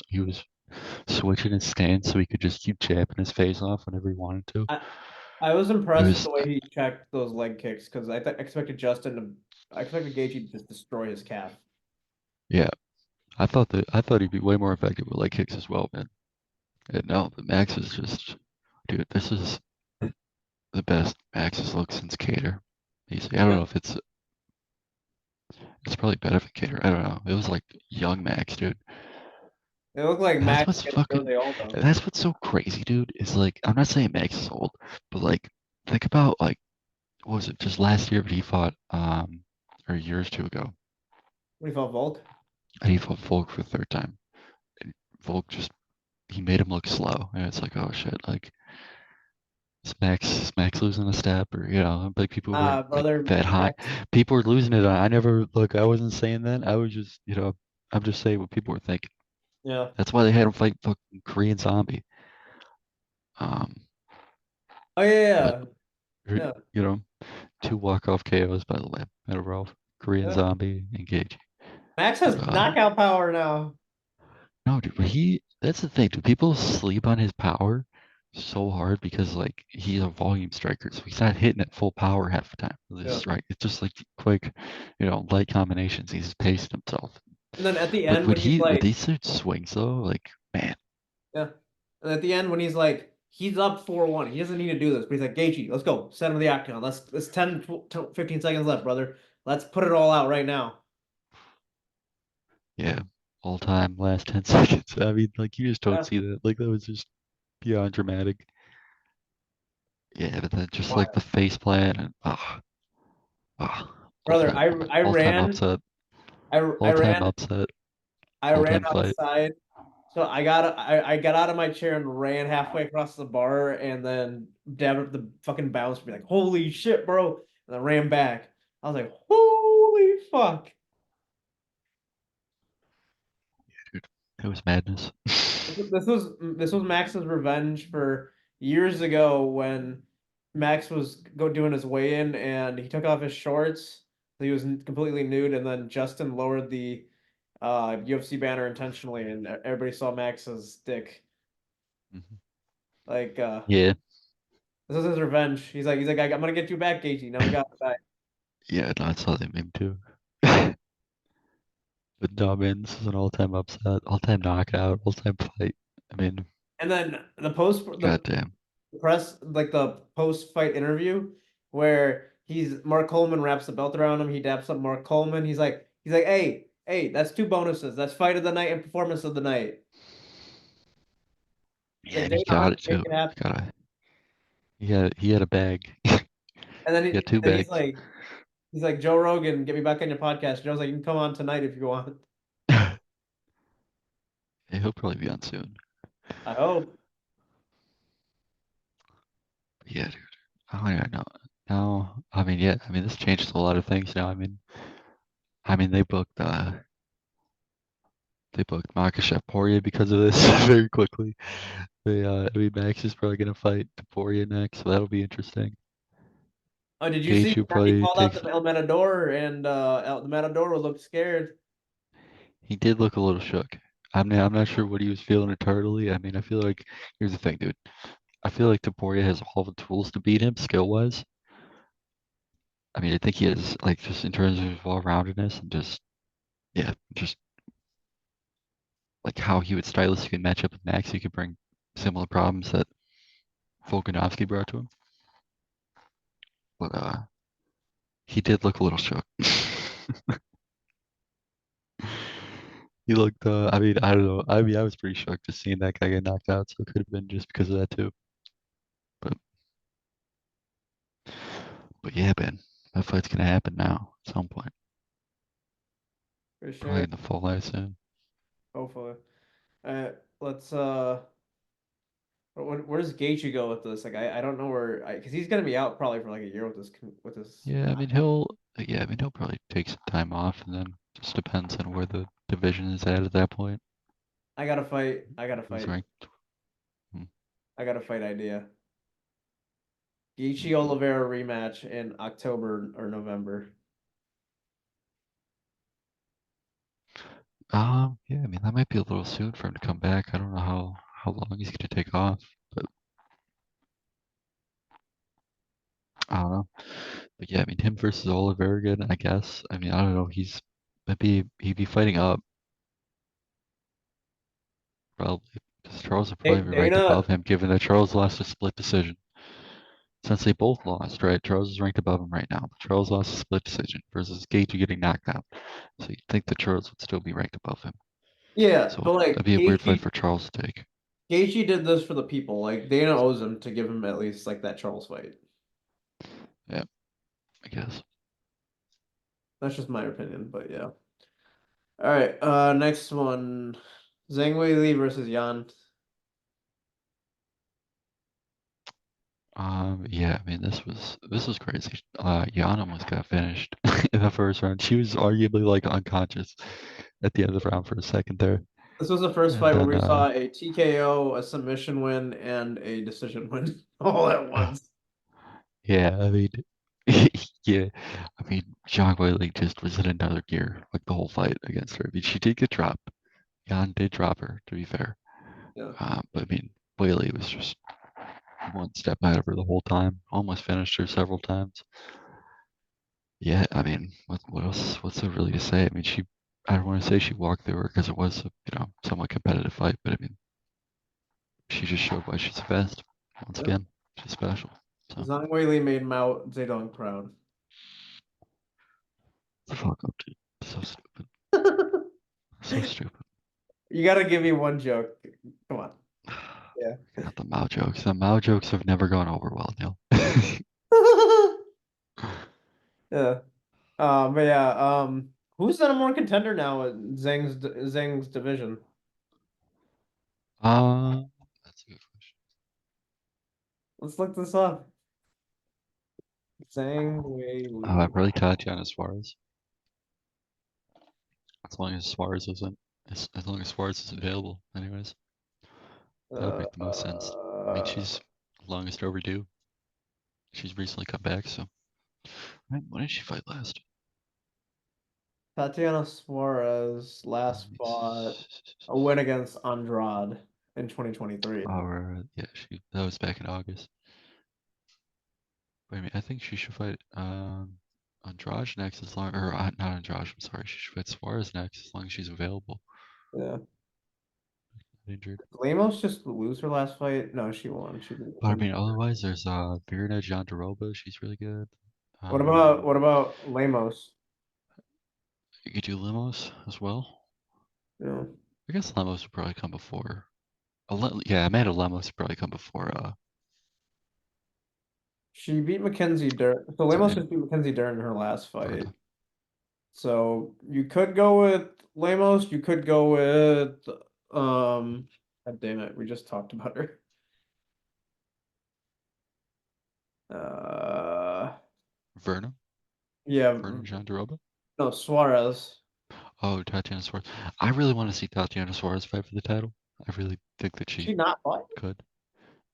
He was switching his stance so he could just keep jabbing his face off whenever he wanted to. I, I was It impressed with was the way he checked those leg kicks because expected I expected Gaethje to just destroy his calf. yeah. I thought he'd be way more effective with leg kicks as well, man. And no, but Max is just, dude. This is the best Max has looked since Cater. Easily. I don't Yeah. know if it's probably better than Cater. I don't know. It was like young Max, dude. It looked like And that's Max what's against fucking. Jose Aldo. That's what's so crazy, dude. Is like I'm not saying Max is old, but like think about like what was it just last year? But he fought or a year or two ago. What do you call Volk? And he fought Volk for the third time. And Volk just he made him look slow, and it's like oh shit, like is Max losing a step, or like people weren't like Brother, that high. Max. People were losing it. I never look. I wasn't saying that. I was just I'm just saying what people were thinking. Yeah. That's why they had him fight fucking Korean Zombie. Um, Oh yeah, but yeah, yeah. you know, two walk-off KOs by the way in a row. Korean Yeah. Zombie engage. Max But has knockout power now. no, dude, but that's the thing. Do people sleep on his power so hard because like he's a volume striker, so he's not hitting at full power half the time with his Yeah. strike. It's just like quick, light combinations. He's pacing himself. And then at the But end when he's when like, these dudes swings though, like man, yeah. And at the end when he's like, he's up 4-1. He doesn't need to do this, but he's like, Gaethje, let's go. Center of the octagon. Let's 10, 15 seconds left, brother. Let's put it all out right now. yeah, all time last 10 seconds. I mean, like you just don't Yeah. see that. Like that was just beyond dramatic. Yeah, but then just like Why? the face plant and Brother, I all time ran, upset, I all time ran, upset, I all ran time fight. outside. So I got out of my chair and ran halfway across the bar and then dabbed up the fucking bounce to be like, holy shit, bro. And I ran back. I was like, holy fuck. Dude, it was madness. This was Max's revenge for years ago when Max was doing his weigh-in and he took off his shorts. He was completely nude, and then Justin lowered the UFC banner intentionally, and everybody saw Max's dick. Mhm. Like Yeah, this is his revenge. He's like, I'm gonna get you back, Gaethje. Now we got it back. yeah, no, I saw that meme too. But no, man, this is an all-time upset, all-time knockout, all-time fight. I mean, And then goddamn. the press, like the post-fight interview, where Mark Coleman wraps the belt around him. He daps up Mark Coleman. He's like, hey, that's two bonuses. That's fight of the night and performance of the night. Yeah, Like and Dana he got Hunt, it make too. it happen. He had a bag. And then He got two he's bags. like Joe Rogan, get me back on your podcast. Joe's like, you can come on tonight if you want. Yeah, he'll probably be on soon. I hope. But yeah, dude. Oh yeah, no. No, I mean, yeah, I mean, this changes a lot of things now. I mean, they booked they booked Makhachev Poirier because of this very quickly. I mean, Max is probably gonna fight Poirier next, so that'll be interesting. Oh, did you see Gaethje will he probably called out takes. the El Matador and the Matador looked scared. He did look a little shook. I'm not sure what he was feeling internally. I mean, I feel like here's the thing, dude. I feel like Taporia has all the tools to beat him skill wise. I mean, I think he has like just in terms of his well-roundedness and just just like how he would stylistically match up with Max, he could bring similar problems that Volkanovski brought to him. But he did look a little shook. He looked. I mean, I don't know. I mean, I was pretty shocked just seeing that guy get knocked out. So it could have been just because of that too. But but yeah, man, that fight's gonna happen now at some point. For Probably sure. in the fall, I assume. Hopefully. Let's where does Gaethje go with this? Like I don't know where because he's gonna be out probably for like a year with this. Yeah, I mean he'll. Yeah, I mean he'll probably take some time off, and then just depends on where the division is at that point. I gotta fight. I gotta Who's fight. ranked? Hmm, I gotta fight idea. hmm. Gaethje Oliveira rematch in October or November. Yeah, I mean that might be a little soon for him to come back. I don't know how long he's gonna take off, but I don't know. But yeah, I mean him versus Oliver again, I guess. I mean I don't know. Maybe he'd be fighting up probably because Charles would probably be ranked above Dana, him, given that Charles lost a split decision. Since they both lost, right? Charles is ranked above him right now, but Charles lost a split decision versus Gaethje getting knocked out. So you'd think that Charles would still be ranked above him. yeah, So but that'd like be a weird fight for Charles to take. Gaethje did this for the people. Like Dana owes him to give him at least like that Charles fight. Yeah, I guess. That's just my opinion, but yeah. All right, next one. Zhang Wei Li versus Yan. Yeah, I mean this was crazy. Yana almost got finished in the first round. She was arguably like unconscious at the end of the round for a second there. This was the first And fight where then we saw a TKO, a submission win, and a decision win all at uh, once. yeah, I mean yeah. I mean Zhang Weili just was in another gear like the whole fight against her. I mean she did get dropped. Jan did drop her, to be fair. Yeah, But I mean Weili was just one step ahead of her the whole time. Almost finished her several times. Yeah, I mean, what else? What's there really to say? I mean, I don't want to say she walked through her because it was a, somewhat competitive fight, but I mean, she just showed why she's the best. Once yeah. again, she's special. So, Zhang Wei Li made Mao Zedong proud. the fuck up, dude. So stupid. So stupid. You got to give me one joke. Come on. Yeah. Not the Mao jokes. The Mao jokes have never gone over well, Neil. Yeah. But yeah, who's the number one contender now in Zhang's division? Uh, that's a good question. Let's look this up. Zhang Wei I Li. really Tatiana Suarez. As long as Suarez isn't, as long as Suarez is available, anyways, that would Uh, make the most sense. I mean, uh, she's longest overdue. She's recently come back, so when did she fight last? Tatiana Suarez last fought a win against Andrade in 2023. Oh, right, yeah, that was back in August. But I mean, I think she should fight Andrade next as long, or not Andrade. I'm sorry, she should fight Suarez next as long as she's available. Yeah. Not injured. Did Lemos just lose her last fight? No, she won. She But I didn't. mean, otherwise, there's Virna Jandiroba. She's really good. What about Lemos? You could do Limos as well. Yeah. I guess Lemos would probably come before. Yeah, Amanda Lemos would probably come before. She beat Mackenzie Dern. So What's her Lemos name? just beat Mackenzie Dern in her last fight. Virna. So you could go with Lemos. You could go with God damn it, we just talked about her. Uh Virna. yeah, Virna Jandiroba. no, Suarez. Oh, Tatiana Suarez. I really want to see Tatiana Suarez fight for the title. I really think that she She not fight? could.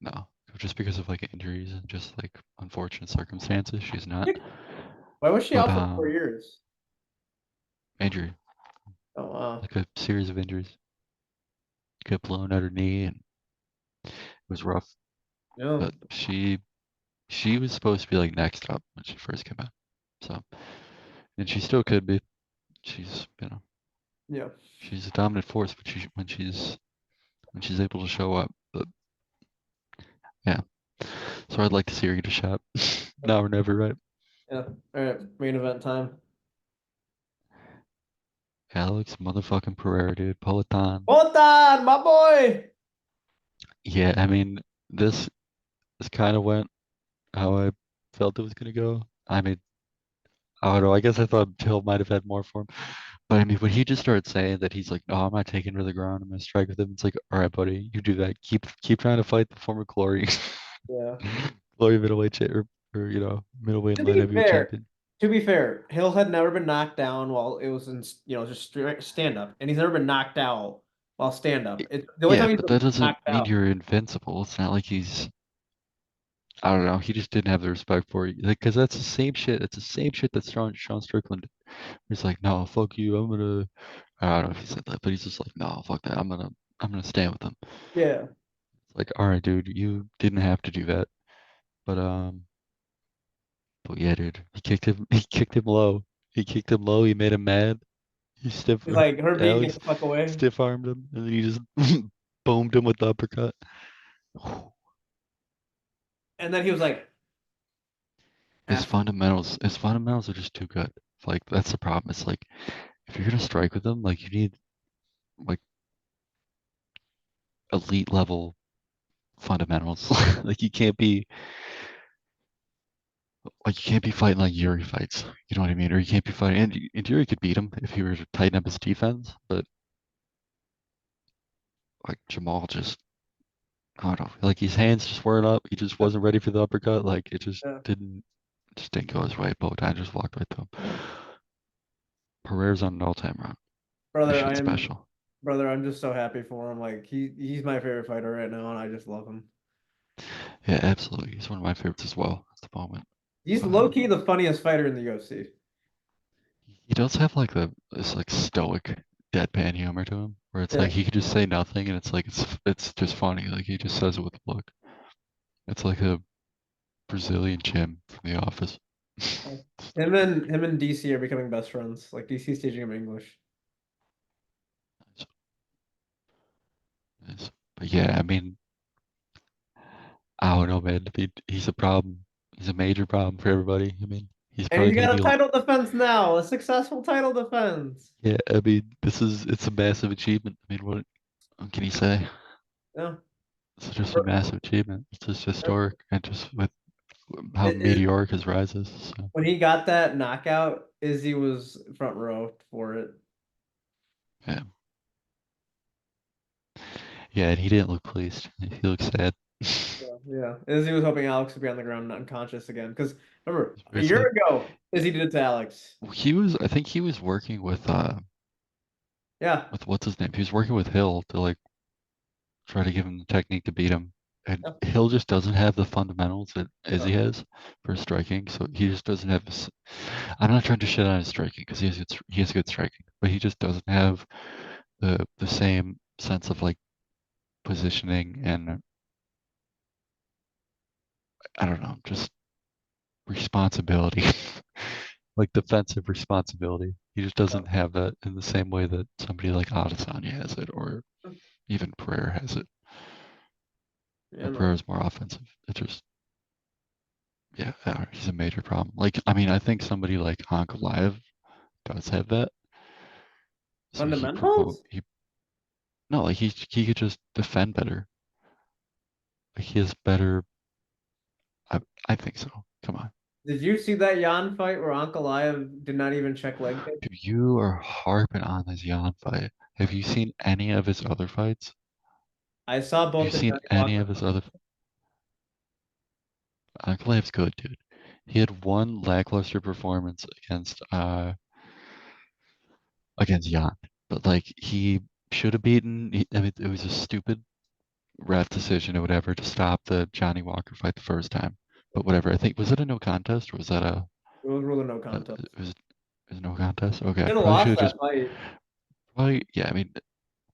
No, just because of like injuries and just like unfortunate circumstances, she's not. Why was she But out for 4 years? injury, Oh wow. like a series of injuries, got blown out her knee and it was rough. Yeah. But she was supposed to be like next up when she first came out. So, and she still could be. She's Yeah. she's a dominant force, but when she's able to show up. But yeah, so I'd like to see her get a shot. Now or never, right? Yeah. All right. Main event time. Alex motherfucking Pereira, dude. Peloton. Hold on, my boy. Yeah, I mean, this kind of went how I felt it was gonna go. I mean, I don't know. I guess I thought Hill might have had more for him. But I mean, when he just started saying that he's like, no, I'm not taking to the ground. I'm gonna strike with him. It's like, all right, buddy, you do that. Keep trying to fight the former glory, Yeah. glory middleweight or middleweight To and light be heavyweight fair, champion. Hill had never been knocked down while it was in, just stand up, and he's never been knocked out while stand up. The only Yeah, time he's but been that doesn't knocked mean out. you're invincible. It's not like he's, I don't know. He just didn't have the respect for you, like, because that's the same shit. It's the same shit that Sean Strickland. He's like, no, fuck you. I'm gonna. I don't know if he said that, but he's just like, no, fuck that. I'm gonna stand with him. Yeah. It's like, all right, dude, you didn't have to do that, but yeah, dude, he kicked him. He kicked him low. He kicked him low. He made him mad. He stiff. He's like, her beat, get Alex the fuck away. stiff armed him, and then he just boomed him with the uppercut. And then he was like, after. His fundamentals are just too good. Like that's the problem. It's like if you're gonna strike with them, like you need like elite level fundamentals. Like you can't be fighting like Yuri fights. You know what I mean? Or you can't be fighting. And Yuri could beat him if he were to tighten up his defense. But like Jamal just, I don't know. Like his hands just weren't up. He just wasn't ready for the uppercut. Like Yeah. just didn't go his way. Botan just walked right to him. Pereira's on an all-time run. This Brother, shit's special. I'm just so happy for him. Like he's my favorite fighter right now, and I just love him. Yeah, absolutely. He's one of my favorites as well at the moment. He's low Um, key the funniest fighter in the UFC. he does have like this like stoic deadpan humor to him, where it's like Yeah. he could just say nothing and it's like it's just funny. Like he just says it with a look. It's like a Brazilian Jim from The Office. Him and DC are becoming best friends. Like DC's teaching him English. Nice, nice. But yeah, I mean, I don't know, man. He's a problem. He's a major problem for everybody. I mean, he's And probably he's gonna got be a title defense now, a successful title defense. yeah. I mean, it's a massive achievement. I mean, what can you say? Yeah. It's just a massive achievement. It's just historic, and just with how It is meteoric his rise is. So when he got that knockout, Izzy was front row for it. yeah, yeah, and he didn't look pleased. He looked sad. Yeah, yeah. Izzy was hoping Alex would be on the ground unconscious again. Because remember, It's a very year sad. ago, Izzy did it to Alex. I think he was working Yeah. with what's his name? He was working with Hill to like try to give him the technique to beat him. And Yeah. Hill just doesn't have the fundamentals that Izzy No. has for striking. So he just doesn't have. I'm not trying to shit on his striking because he has good striking, but he just doesn't have the same sense of like positioning and I don't know, just responsibility, like defensive responsibility. He just Yeah. doesn't have that in the same way that somebody like Adesanya has it, or even Pereira has it. Yeah, man. Pereira's more offensive. It just yeah, he's a major problem. Like, I mean, I think somebody like Ankalaev does have that. So Fundamentals? he no, like he could just defend better. Like he has better. I I think so. Come on, Did you see that Jan fight where Ankalaev did not even check leg kick? dude, you are harping on this Jan fight. Have you seen any of his other fights? I saw Have both you the seen Johnny any Walker. of his other? Ankalaev's good, dude. He had one lackluster performance against against Jan, but like he should have beaten. I mean, it was a stupid ref decision or whatever to stop the Johnny Walker fight the first time. But whatever, I think was it a no contest or was that It was really no it contest. was no contest? Okay, Should have probably should lost have just that fight. probably yeah. I mean,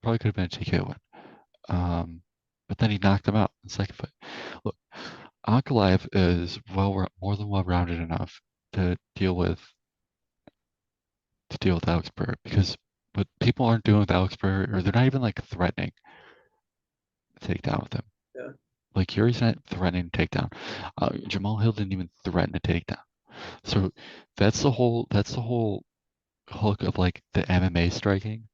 probably could have been a TKO win. Um, but then he knocked him out in the second fight. Look, Ankalaev is more than well rounded enough to deal with Alex Burr because what people aren't doing with Alex Burr, or they're not even like threatening to take down with him. Yeah. Like Yuri's not threatening to take down. Jamal Hill didn't even threaten to take down. So that's the whole hook of like the MMA striking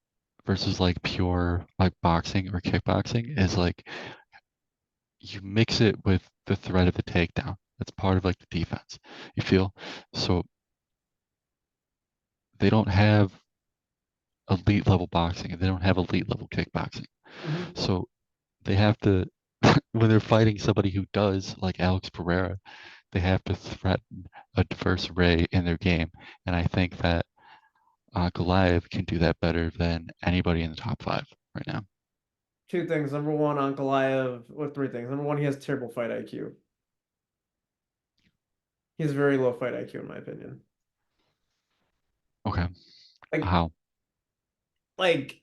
versus like pure like boxing or kickboxing is like you mix it with the threat of the takedown. That's part of like the defense. You feel? So they don't have elite level boxing and they don't have elite level kickboxing. Hmm. So they have to when they're fighting somebody who does, like Alex Pereira, they have to threaten a diverse array in their game. And I think that Goliath can do that better than anybody in the top five right now. Two things. Number one, Ankalaev, or three things. Number one, he has terrible fight IQ. He has very low fight IQ, in my opinion. Okay. Like, How? like,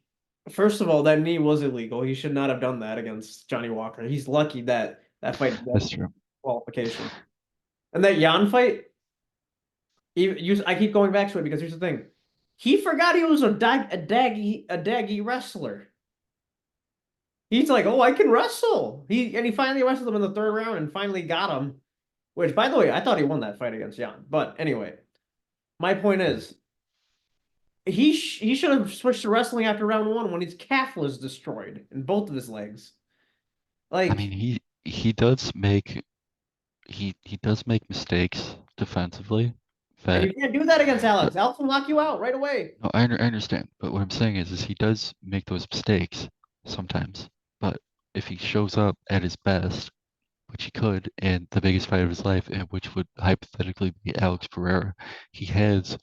first of all, that knee was illegal. He should not have done that against Johnny Walker. He's lucky that that fight That's got true. qualification. And that Jan fight, I keep going back to it because here's the thing. He forgot he was a daggy wrestler. He's like, oh, I can wrestle. He finally wrestled him in the third round and finally got him. Which, by the way, I thought he won that fight against Jan. But anyway, my point is, he should have switched to wrestling after round one when his calf was destroyed in both of his legs. I mean, Like, he does make mistakes defensively and that you can't do that against that Alex. Alex will knock you out right away. no, I understand. But what I'm saying is he does make those mistakes sometimes. But if he shows up at his best, which he could in the biggest fight of his life, and which would hypothetically be Alex Pereira, he has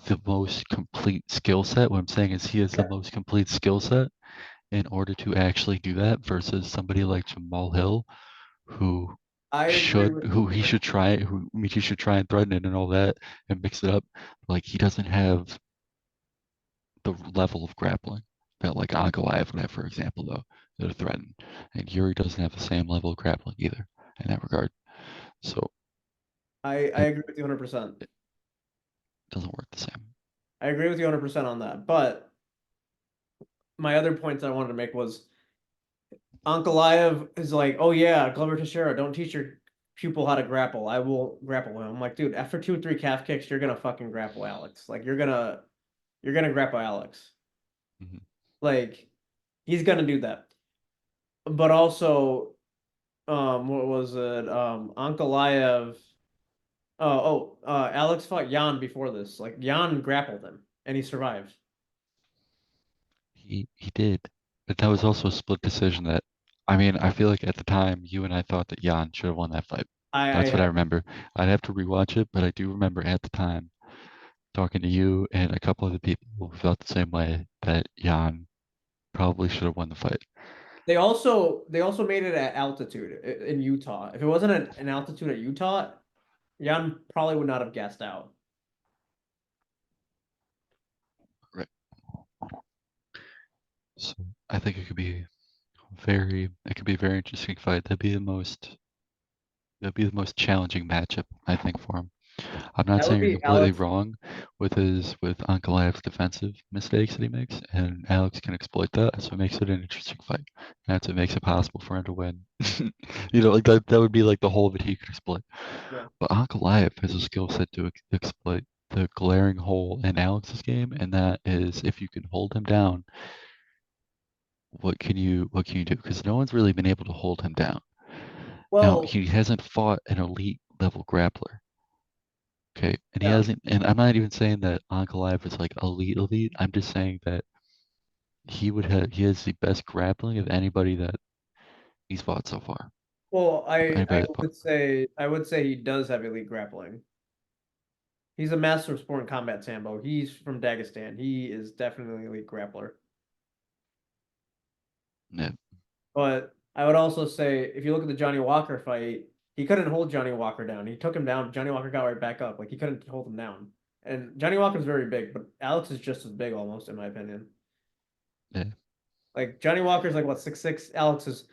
the most complete skill set. What I'm saying is he has the Yeah, most complete skill set in order to actually do that versus somebody like Jamal Hill, who I agree with you he should 100%. try who Michi should try and threaten it and all that and mix it up. Like he doesn't have the level of grappling that like Ankalaev would have, for example, though, that are threatened. And Yuri doesn't have the same level of grappling either in that regard. So I it, agree with you 100%. it doesn't work the same. I agree with you 100% on that. But my other points I wanted to make was Ankalaev is like, oh yeah, Glover Teixeira, don't teach your pupil how to grapple. I will grapple him. I'm like, dude, after 2 or 3 calf kicks, you're gonna fucking grapple Alex. Like you're gonna grapple Alex. Mhm. Like he's gonna do that. But also, what was it? Ankalaev. Alex fought Jan before this. Like Jan grappled him and he survived. He did, but that was also a split decision. That I mean, I feel like at the time you and I thought that Jan should have won that fight. I That's what I had remember. I'd have to rewatch it, but I do remember at the time talking to you and a couple other people who felt the same way that Jan probably should have won the fight. they also made it at altitude in Utah. If it wasn't an altitude at Utah, Jan probably would not have gassed out. Right. So I think it could be a very interesting fight. That'd be the most challenging matchup, I think, for him. I'm not That would saying you're be completely Alex. wrong with Ankalaev's defensive mistakes that he makes, and Alex can exploit that, so it makes it an interesting fight. That's what makes it possible for him to win. Like that would be like the hole that he could exploit. Yeah. But Ankalaev has a skill set to exploit the glaring hole in Alex's game, and that is if you can hold him down, what can you do? Because no one's really been able to hold him down. Now Well, he hasn't fought an elite level grappler. Okay, and he yeah. hasn't, and I'm not even saying that Ankalaev is like elite elite. I'm just saying that he has the best grappling of anybody that he's fought so far. Well, Of I anybody that fought. would say he does have elite grappling. He's a master of sport and combat sambo. He's from Dagestan. He is definitely an elite grappler. Yeah, But I would also say if you look at the Johnny Walker fight, he couldn't hold Johnny Walker down. He took him down. Johnny Walker got right back up. Like he couldn't hold him down. And Johnny Walker's very big, but Alex is just as big almost, in my opinion. yeah, Like Johnny Walker's like what 6'6". Alex is.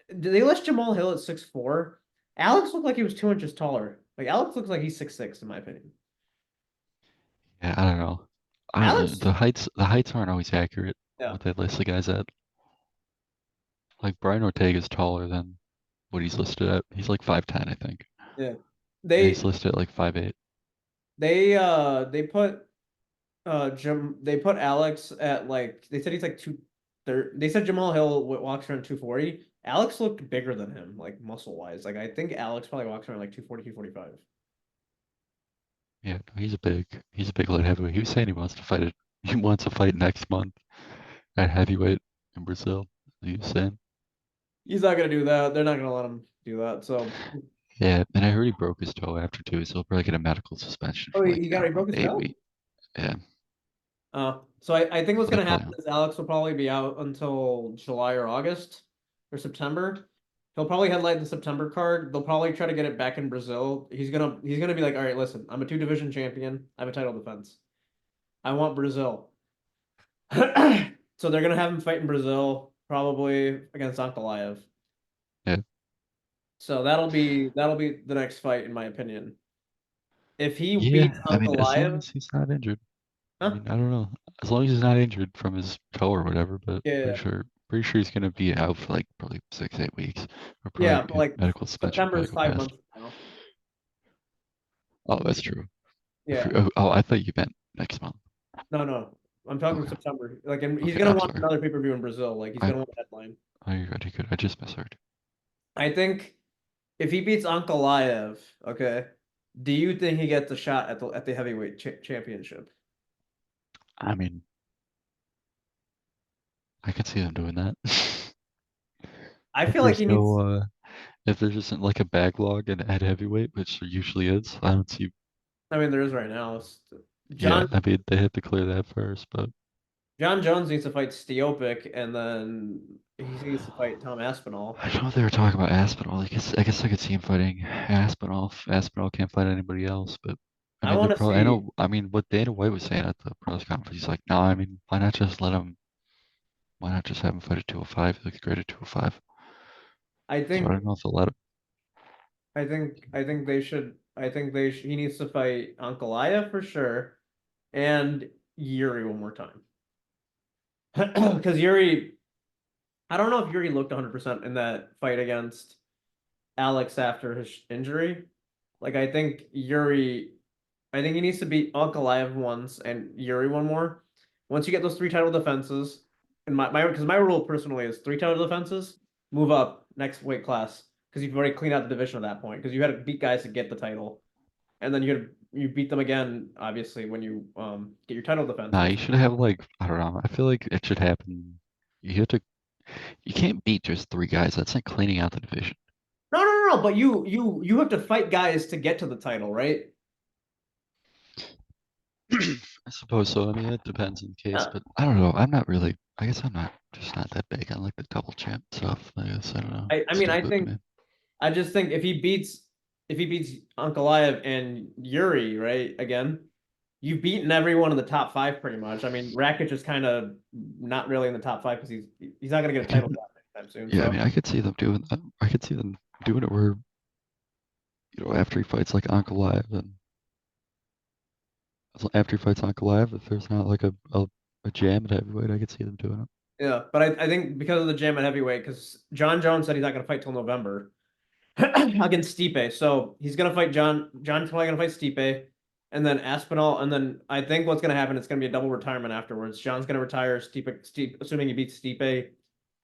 Did they list Jamal Hill at 6'4"? Alex looked like he was 2 inches taller. Like Alex looks like he's 6'6", in my opinion. yeah. I don't know. Alex, The heights aren't always accurate. yeah, What they list the guys at. Like Brian Ortega's taller than what he's listed at. He's like 5'10", I think, yeah. and he's They listed at like 5'8". they put Jim they put Alex at like they said he's like they said Jamal Hill walks around 240. Alex looked bigger than him, like muscle wise. Like I think Alex probably walks around like 240, 245. Yeah, no, he's a big light heavyweight. He was saying he wants to fight it. He wants to fight next month at heavyweight in Brazil. He was saying. He's not gonna do that. They're not gonna let him do that. So Yeah, and I heard he broke his toe after too, so he'll probably get a medical suspension oh for like, I he don't know, broke his eight toe? weeks. Yeah, So I think what's but I gonna probably happen is Alex will probably be out until July or August or September. He'll probably headline the September card. They'll probably try to get it back in Brazil. He's gonna be like, all right, listen, I'm a two division champion. I have a title defense. I want Brazil. So they're gonna have him fight in Brazil, probably against Ankalaev. yeah. So that'll be the next fight, in my opinion. If he beats Yeah, I mean, as long Ankalaev, as he's not injured. I huh? mean, I don't know. As long as he's not injured from his toe or whatever, but Yeah, pretty sure he's gonna be out for like probably 6, 8 weeks, or probably yeah, but get like medical suspension, September probably is go five past. months from now. Oh, that's true. Yeah. I thought you meant next month. No, no. I'm talking Okay, September. Like, and he's okay, gonna I'm want sorry. another pay-per-view in Brazil. Like, he's I gonna want a headline. oh, you're good. You're good. I just misheard. I think if he beats Ankalaev, okay, do you think he gets a shot at the heavyweight championship? I mean, I can see them doing that. I If feel like there's he no needs. if there isn't like a backlog at heavyweight, which there usually is, I don't see. I mean, there is right now. Yeah, John I mean they have to clear that first, but John Jones needs to fight Stiopic, and then he needs to fight Tom Aspinall. I know they were talking about Aspinall. I guess I could see him fighting Aspinall if Aspinall can't fight anybody else. But I I mean, they're want to probably. I see. know. I mean, what Dana White was saying at the press conference, he's like, no, I mean, why not just let him? Why not just have him fight at 205? He looks great at 205. I So I think. don't know if they'll let him. I think they should. I think he needs to fight Ankalaev for sure, and Yuri one more time. Because Yuri, I don't know if Yuri looked 100% in that fight against Alex after his injury. Like, I think he needs to beat Ankalaev once and Yuri one more. Once you get those three title defenses, and because my rule personally is three title defenses, move up next weight class because you've already cleaned out the division at that point because you had to beat guys to get the title, and then you beat them again obviously when you get your title Nah, defenses. you should have like I don't know. I feel like it should happen. You have to. You can't beat just three guys. That's like cleaning out the division. No, no, no, no. But you have to fight guys to get to the title, right? I suppose so. I mean, it depends on the case, Yeah. but I don't know. I'm not really. I guess I'm not just not that big on like the double champ stuff. I guess I don't know. I mean, Stupid to me. I just think if he beats Ankalaev and Yuri, right, again, you've beaten everyone in the top five pretty much. I mean, Rakic is kind of not really in the top five because he's not gonna get I a title can. shot anytime soon. Yeah, I So mean, I could see them doing that. I could see them doing it where after he fights like Uncle Live, and after he fights Uncle Live, if there's not like a jam at heavyweight, I could see them doing it. yeah, but I think because of the jam at heavyweight, because John Jones said he's not gonna fight till November. Against Stipe. So he's gonna fight John. John's probably gonna fight Stipe, and then Aspinall, and then I think what's gonna happen, it's gonna be a double retirement afterwards. John's gonna retire. Assuming he beats Stipe,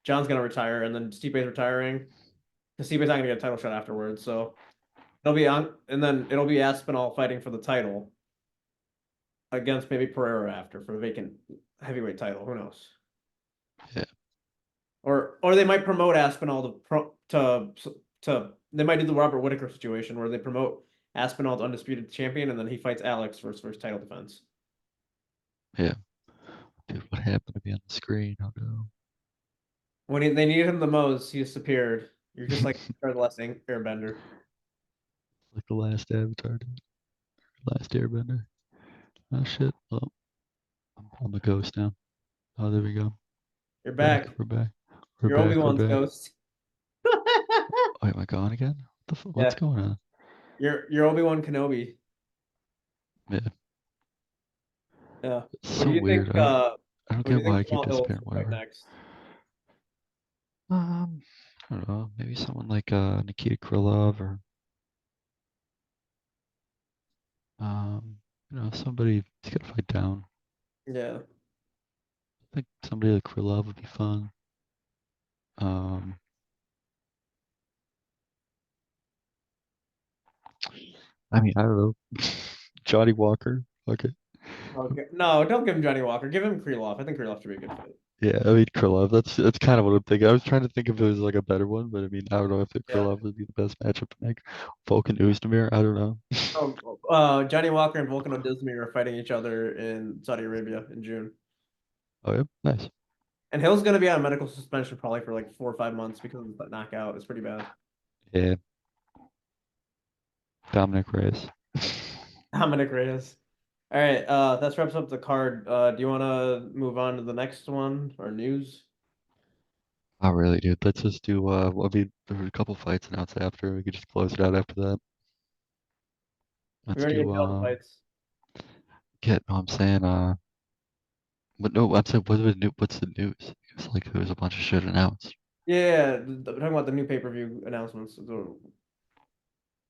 John's gonna retire, and then Stipe's retiring. Because Stipe's not gonna get a title shot afterwards. So it'll be on, and then it'll be Aspinall fighting for the title against maybe Pereira after for the vacant heavyweight title. Who knows? Yeah, Or they might promote Aspinall to they might do the Robert Whitaker situation where they promote Aspinall's undisputed champion, and then he fights Alex for his first title defense. Yeah. Dude, what happened to me on the screen? Oh no. When they needed him the most, he disappeared. You're just like the last Airbender. Like the last Avatar, dude. Last Airbender. Oh shit. Well, I'm a ghost now. Oh, there we go. You're Back. back. We're back. We're You're back. We're Obi-Wan's back. ghost. Oh, am I gone again? What's Yeah, going on? you're Obi-Wan Kenobi. Yeah, Yeah. it's What do so you think? weird. I don't What do get you think why I keep Jamal Hill disappearing. should fight Whatever. next? Um, I don't know. Maybe someone like Nikita Krylov or um, somebody he's got to fight down. Yeah. I think somebody like Krylov would be fun. Um, I mean, I don't know. Johnny Walker. Okay. Okay. No, don't give him Johnny Walker. Give him Krylov. I think Krylov should be a good fight. Yeah, I mean Krylov. That's kind of what I'm thinking. I was trying to think if it was like a better one, but I mean, I don't know if the Yeah. Krylov would be the best matchup. Like Volkan Oezdemir. I don't know. Oh, Johnny Walker and Volkan Ozdemir are fighting each other in Saudi Arabia in June. Oh yeah, nice. And Hill's going to be on medical suspension probably for like 4 or 5 months because of that knockout. It's pretty bad. Yeah, Dominic Reyes. Dominic Reyes. All right, that wraps up the card. Do you want to move on to the next one or news? Oh really, dude. Let's just do. Well, I mean, there were a couple fights announced after. We could just close it out after that. We Let's already do. hit all the fights. Get. No, I'm saying. But no, I'm saying. What's the news? It's like there was a bunch of shit announced. Yeah, we're talking about the new pay-per-view announcements.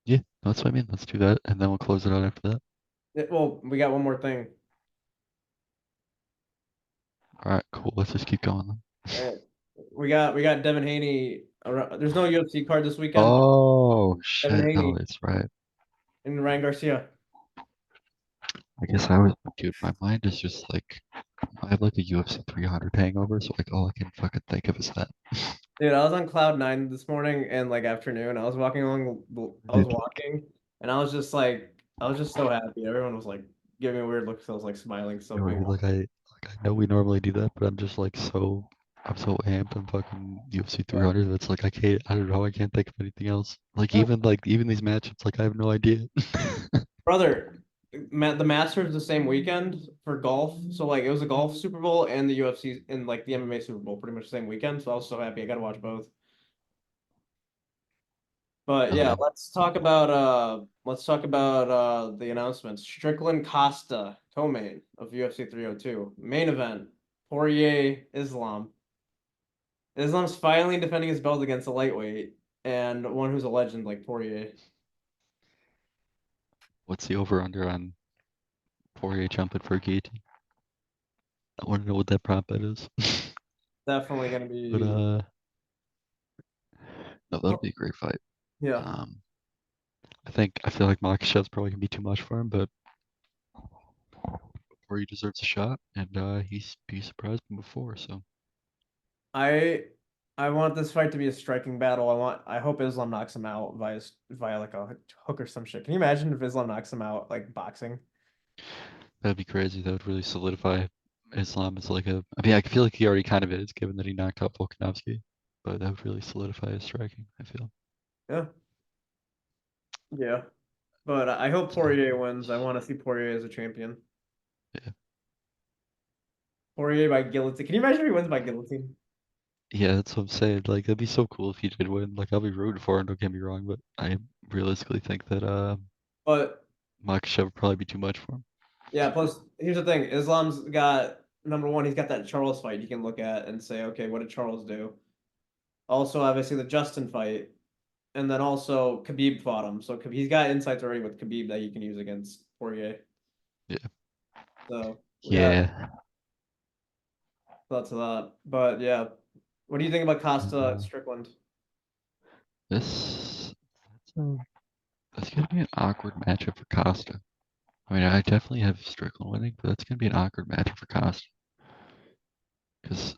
Yeah, that's what I mean. Let's do that, and then we'll close it out after that. Well, we got one more thing. All right, cool. Let's just keep going then. All right. We got Devin Haney. There's no UFC card this weekend, but Oh Devin shit! Oh, Haney that's right. and Ryan Garcia. I guess I was, dude. My mind is just like I have like a UFC 300 hangover, so like all I can fucking think of is that. Dude, I was on cloud nine this morning and like afternoon. I was Dude, walking, and I was just so happy. Everyone was like giving me weird looks. I was like smiling so big. I know we normally do that, but I'm just like I'm so amped on fucking UFC Yeah. 300. That's like I don't know. I can't think of anything else. Yeah. Like even these matchups, like I have no idea. Brother, the Masters the same weekend for golf. So like it was a golf Super Bowl and the UFC and like the MMA Super Bowl pretty much the same weekend. So I was so happy. I got to watch both. But Oh yeah, yeah. let's talk about the announcements. Strickland Costa, co-main of UFC 302. Main event, Poirier Islam. Islam's finally defending his belt against a lightweight and one who's a legend like Poirier. What's the over under on Poirier jumping for a guillotine? I want to know what that prop bet is. Definitely gonna But be no, that'll be a great fight. yeah. Um, I feel like Makhachev's probably gonna be too much for him, but Poirier deserves a shot, and he surprised him before, so I I want this fight to be a striking battle. I hope Islam knocks him out via like a hook or some shit. Can you imagine if Islam knocks him out like boxing? that'd be crazy. That would really solidify Islam as like a. I mean, I feel like he already kind of is, given that he knocked out Volkanovski, but that would really solidify his striking. I feel. Yeah. Yeah. But I hope So Poirier wins. I want to see Poirier as a champion. yeah, Poirier by guillotine. Can you imagine if he wins by guillotine? yeah, that's what I'm saying. Like, that'd be so cool if he did win. Like, I'll be rooting for him. Don't get me wrong, but I realistically think that But Makhachev would probably be too much for him. yeah, plus here's the thing. Islam's got number one, he's got that Charles fight you can look at and say, okay, what did Charles do? Also, obviously the Justin fight, and then also Khabib fought him. So he's got insights already with Khabib that you can use against Poirier. Yeah, So we got yeah. thoughts of that. But yeah, what do you think about And, Costa Strickland? this that's gonna be an awkward matchup for Costa. I mean, I definitely have Strickland winning, but that's gonna be an awkward matchup for Costa because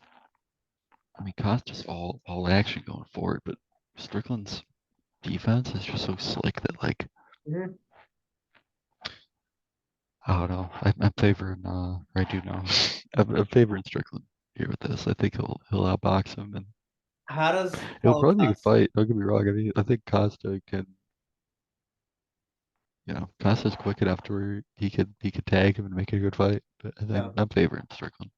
I mean Costa's all action going forward, but Strickland's defense is just so slick that like Mhm. I don't know. I'm favoring. I do know. I'm favoring Strickland here with this. I think he'll outbox him, and How does it'll Paulo probably be a good Costa? fight. Don't get me wrong. I mean, I think Costa can. Costa's quick enough to where he could tag him and make it a good fight. But Yeah. I'm favoring Strickland.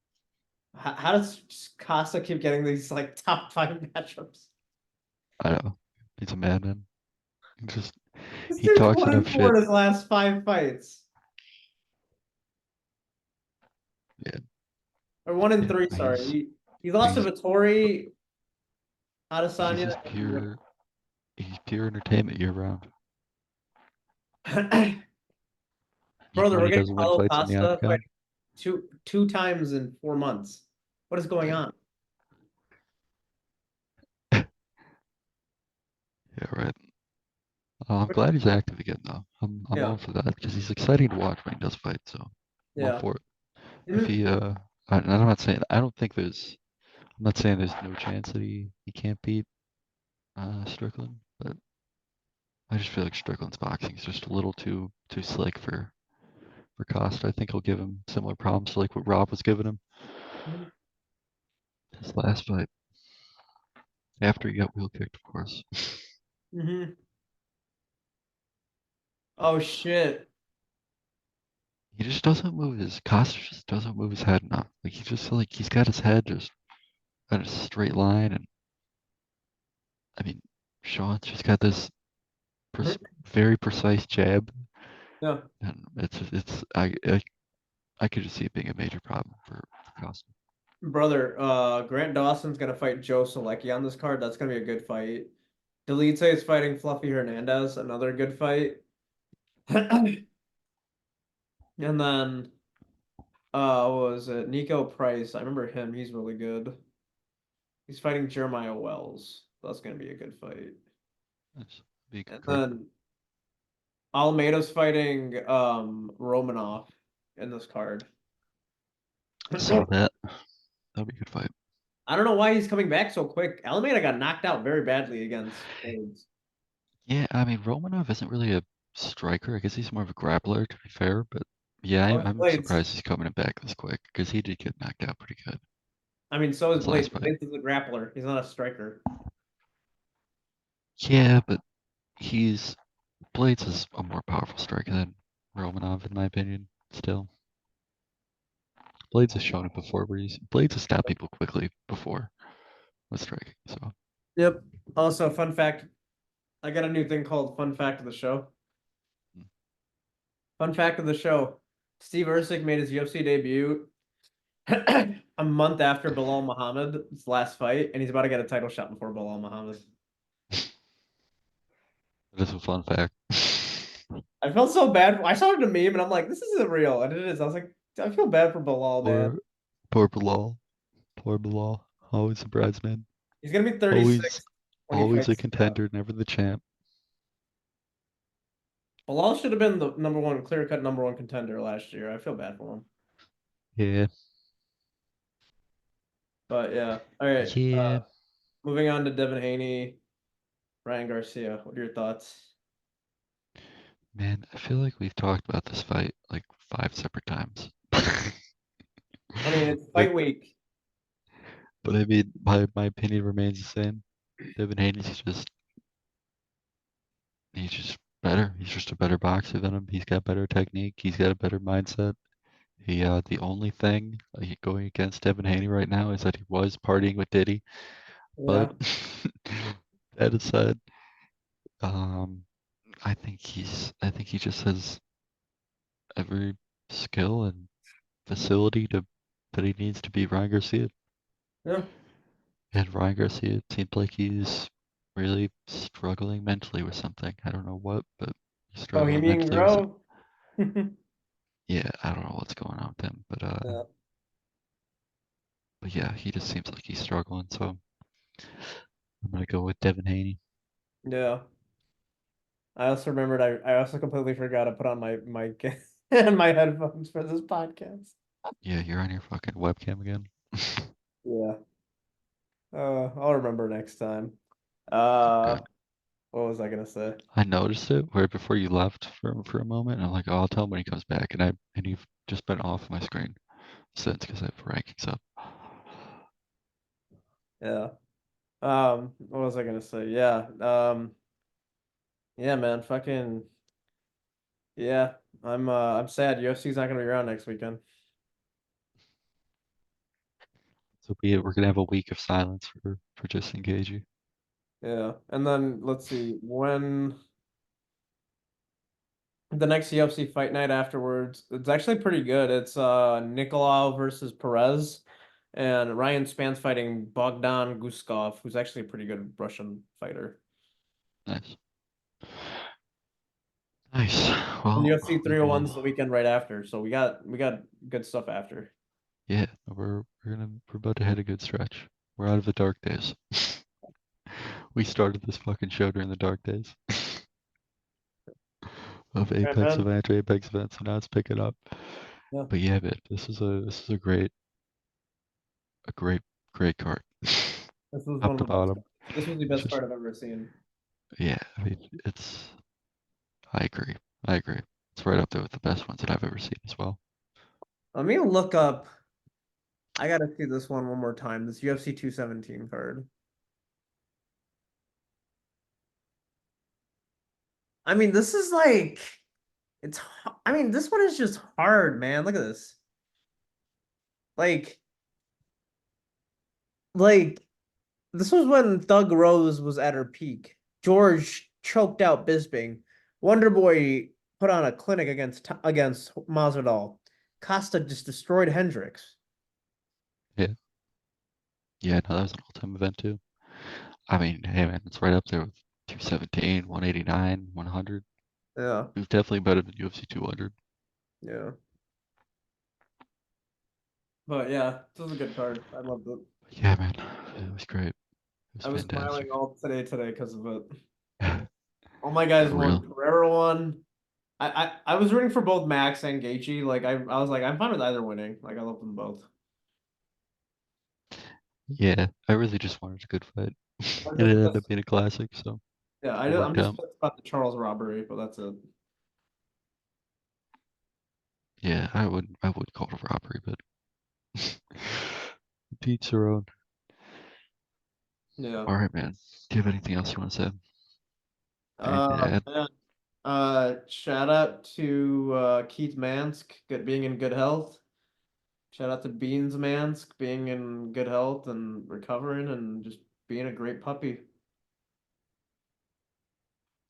How does Costa keep getting these like top five matchups? I don't know. He's a madman. He just This he dude's talks one enough and four shit. in his last five fights, Yeah, or one and yeah. three. Sorry, he lost to He's Vittori, he's Adesanya. just pure. He's pure entertainment year round. Even Brother, when we're he getting doesn't win Paulo fights in the Costa octagon. fighting two times in 4 months. What is going on? Yeah, right. I'm glad he's active again, though. I'm Yeah, all for that because he's exciting to watch when he does fight. So I'm all yeah. for it. If Him he, I'm not saying I don't think there's. I'm not saying there's no chance that he can't beat Strickland, but I just feel like Strickland's boxing is just a little too slick for Costa. I think he'll give him similar problems to like what Rob was giving him and his last fight after he got wheel kicked, of course. hmm. Oh shit, He just doesn't move his Costa just doesn't move his head enough. Like he just like he's got his head just on a straight line, and I mean Sean's just got this very precise jab, yeah, and I could just see it being a major problem for Costa. brother. Grant Dawson's gonna fight Joe Solecki on this card. That's gonna be a good fight. Delete is fighting Fluffy Hernandez, another good fight. And then what was it? Nico Price. I remember him. He's really good. He's fighting Jeremiah Wells. That's gonna be a good fight. That's be a good And card. then Almeida's fighting Romanov in this card. I saw I that. That'll be a good fight. don't know why he's coming back so quick. Almeida got knocked out very badly against Blades. Yeah, I mean Romanov isn't really a striker. I guess he's more of a grappler, to be fair. But yeah, So is I'm Blades. surprised he's coming back this quick because he did get knocked out pretty good I mean, so is his Blades. last fight. Blades is a grappler. He's not a striker. Yeah, but he's Blades is a more powerful striker than Romanov, in my opinion. Still, Blades has shown it before where Blades has stopped people quickly before with striking. So Yep. Also, fun fact. I got a new thing called Fun Fact of the Show. mm, Fun fact of the show. Steve Ercik made his UFC debut a month after Bilal Muhammad's last fight, and he's about to get a title shot before Bilal Muhammad. that is a fun fact. I felt so bad. I saw it in a meme, and I'm like, this isn't real. And it is. I was like, I feel bad for Bilal, man. Poor, poor Bilal. Poor Bilal. Always a bridesman. He's gonna be Always, 36 when he always a fights. contender, never the champ. Bilal should have been the number one, clear-cut number one contender last year. I feel bad for him. Yeah, But yeah. All right. yeah. Moving on to Devin Haney, Ryan Garcia. What are your thoughts? Man, I feel like we've talked about this fight like 5 separate times. I mean, it's But fight week. but I mean, my opinion remains the same. Devin Haney's he's just better. He's just a better boxer than him. He's got better technique. He's got a better mindset. The only thing going against Devin Haney right now is that he was partying with Diddy. But Yeah. that aside, um, I think he just has every skill and facility to that he needs to beat Ryan Garcia. Yeah. And Ryan Garcia seems like he's really struggling mentally with something. I don't know what, but he's struggling Bohemian mentally with something. Grove. Yeah, I don't know what's going on with him, Yeah. but yeah, he just seems like he's struggling. So I'm gonna go with Devin Haney. Yeah. I also remembered I also completely forgot to put on my mic and my headphones for this podcast. Yeah, you're on your fucking webcam again. Yeah. I'll remember next time. Uh, Good. What was I gonna say? I noticed it right before you left for a moment, and I'm like, oh, I'll tell him when he comes back, and you've just been off my screen since because I have rankings up. Yeah. What was I gonna say? Yeah. Yeah, man. Fucking yeah. I'm sad. UFC's not gonna be around next weekend. So be it. We're gonna have a week of silence for just engaging. Yeah. And then let's see when the next UFC fight night afterwards. It's actually pretty good. It's Nicolau versus Perez, and Ryan Span's fighting Bogdan Guskov, who's actually a pretty good Russian fighter. Nice, nice. And Well, UFC we will. 301's the weekend right after, so we got good stuff after. Yeah, we're about to hit a good stretch. We're out of the dark days. We started this fucking show during the dark days of Right, Apex man. event, Apex events, and now it's picking up. Yeah, But yeah, man, this is a great card. this was one Top of to the best. bottom. This was the It's best just card I've ever seen. yeah, I mean it's I agree. I agree. It's right up there with the best ones that I've ever seen as well. Let me look up. I gotta see this one more time. This UFC 217 card. I mean, this is like I mean, this one is just hard, man. Look at this. Like, like this was when Thug Rose was at her peak. George choked out Bisping. Wonder Boy put on a clinic against Masvidal. Costa just destroyed Hendricks. Yeah. Yeah, no, that was an all-time event too. I mean, hey man, it's right up there with 217, 189, 100. Yeah, It was definitely better than UFC 200. yeah. But yeah, this was a good card. I loved it. Yeah, man, it was great. It was I was fantastic. smiling all today because of it. All my guys For won. real. Pereira won. I was rooting for both Max and Gaethje. Like I was like I'm fine with either winning. Like I love them both. Yeah, I really just wanted a good fight. I'm And it just ended up pissed. being a classic, so Yeah, it I'm worked just out. pissed about the Charles robbery, but that's it. Yeah, I would call it a robbery, but to each their own. Yeah. All right, man. Do you have anything else you want to say? Anything to add? Man. Shout out to Keith Mansk being in good health. Shout out to Beans Mansk being in good health and recovering and just being a great puppy.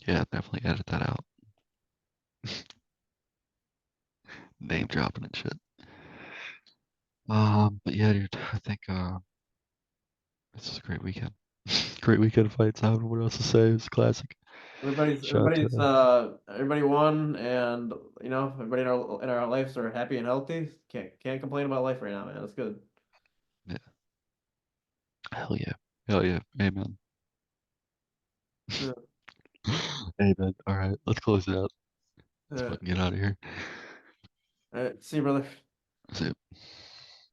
Yeah, definitely edit that out. Name dropping and shit. But yeah, dude, I think this is a great weekend. Great weekend of fights. I don't know what else to say. It was a classic. Shout out to Everybody won, and everybody in our lives are happy and healthy. Can't complain about life right now, man. That's good. yeah, hell yeah, hell yeah, amen. Yeah. Amen. All right, let's close it out. Let's Yeah. fucking get out of here. All right. See you, brother. See ya.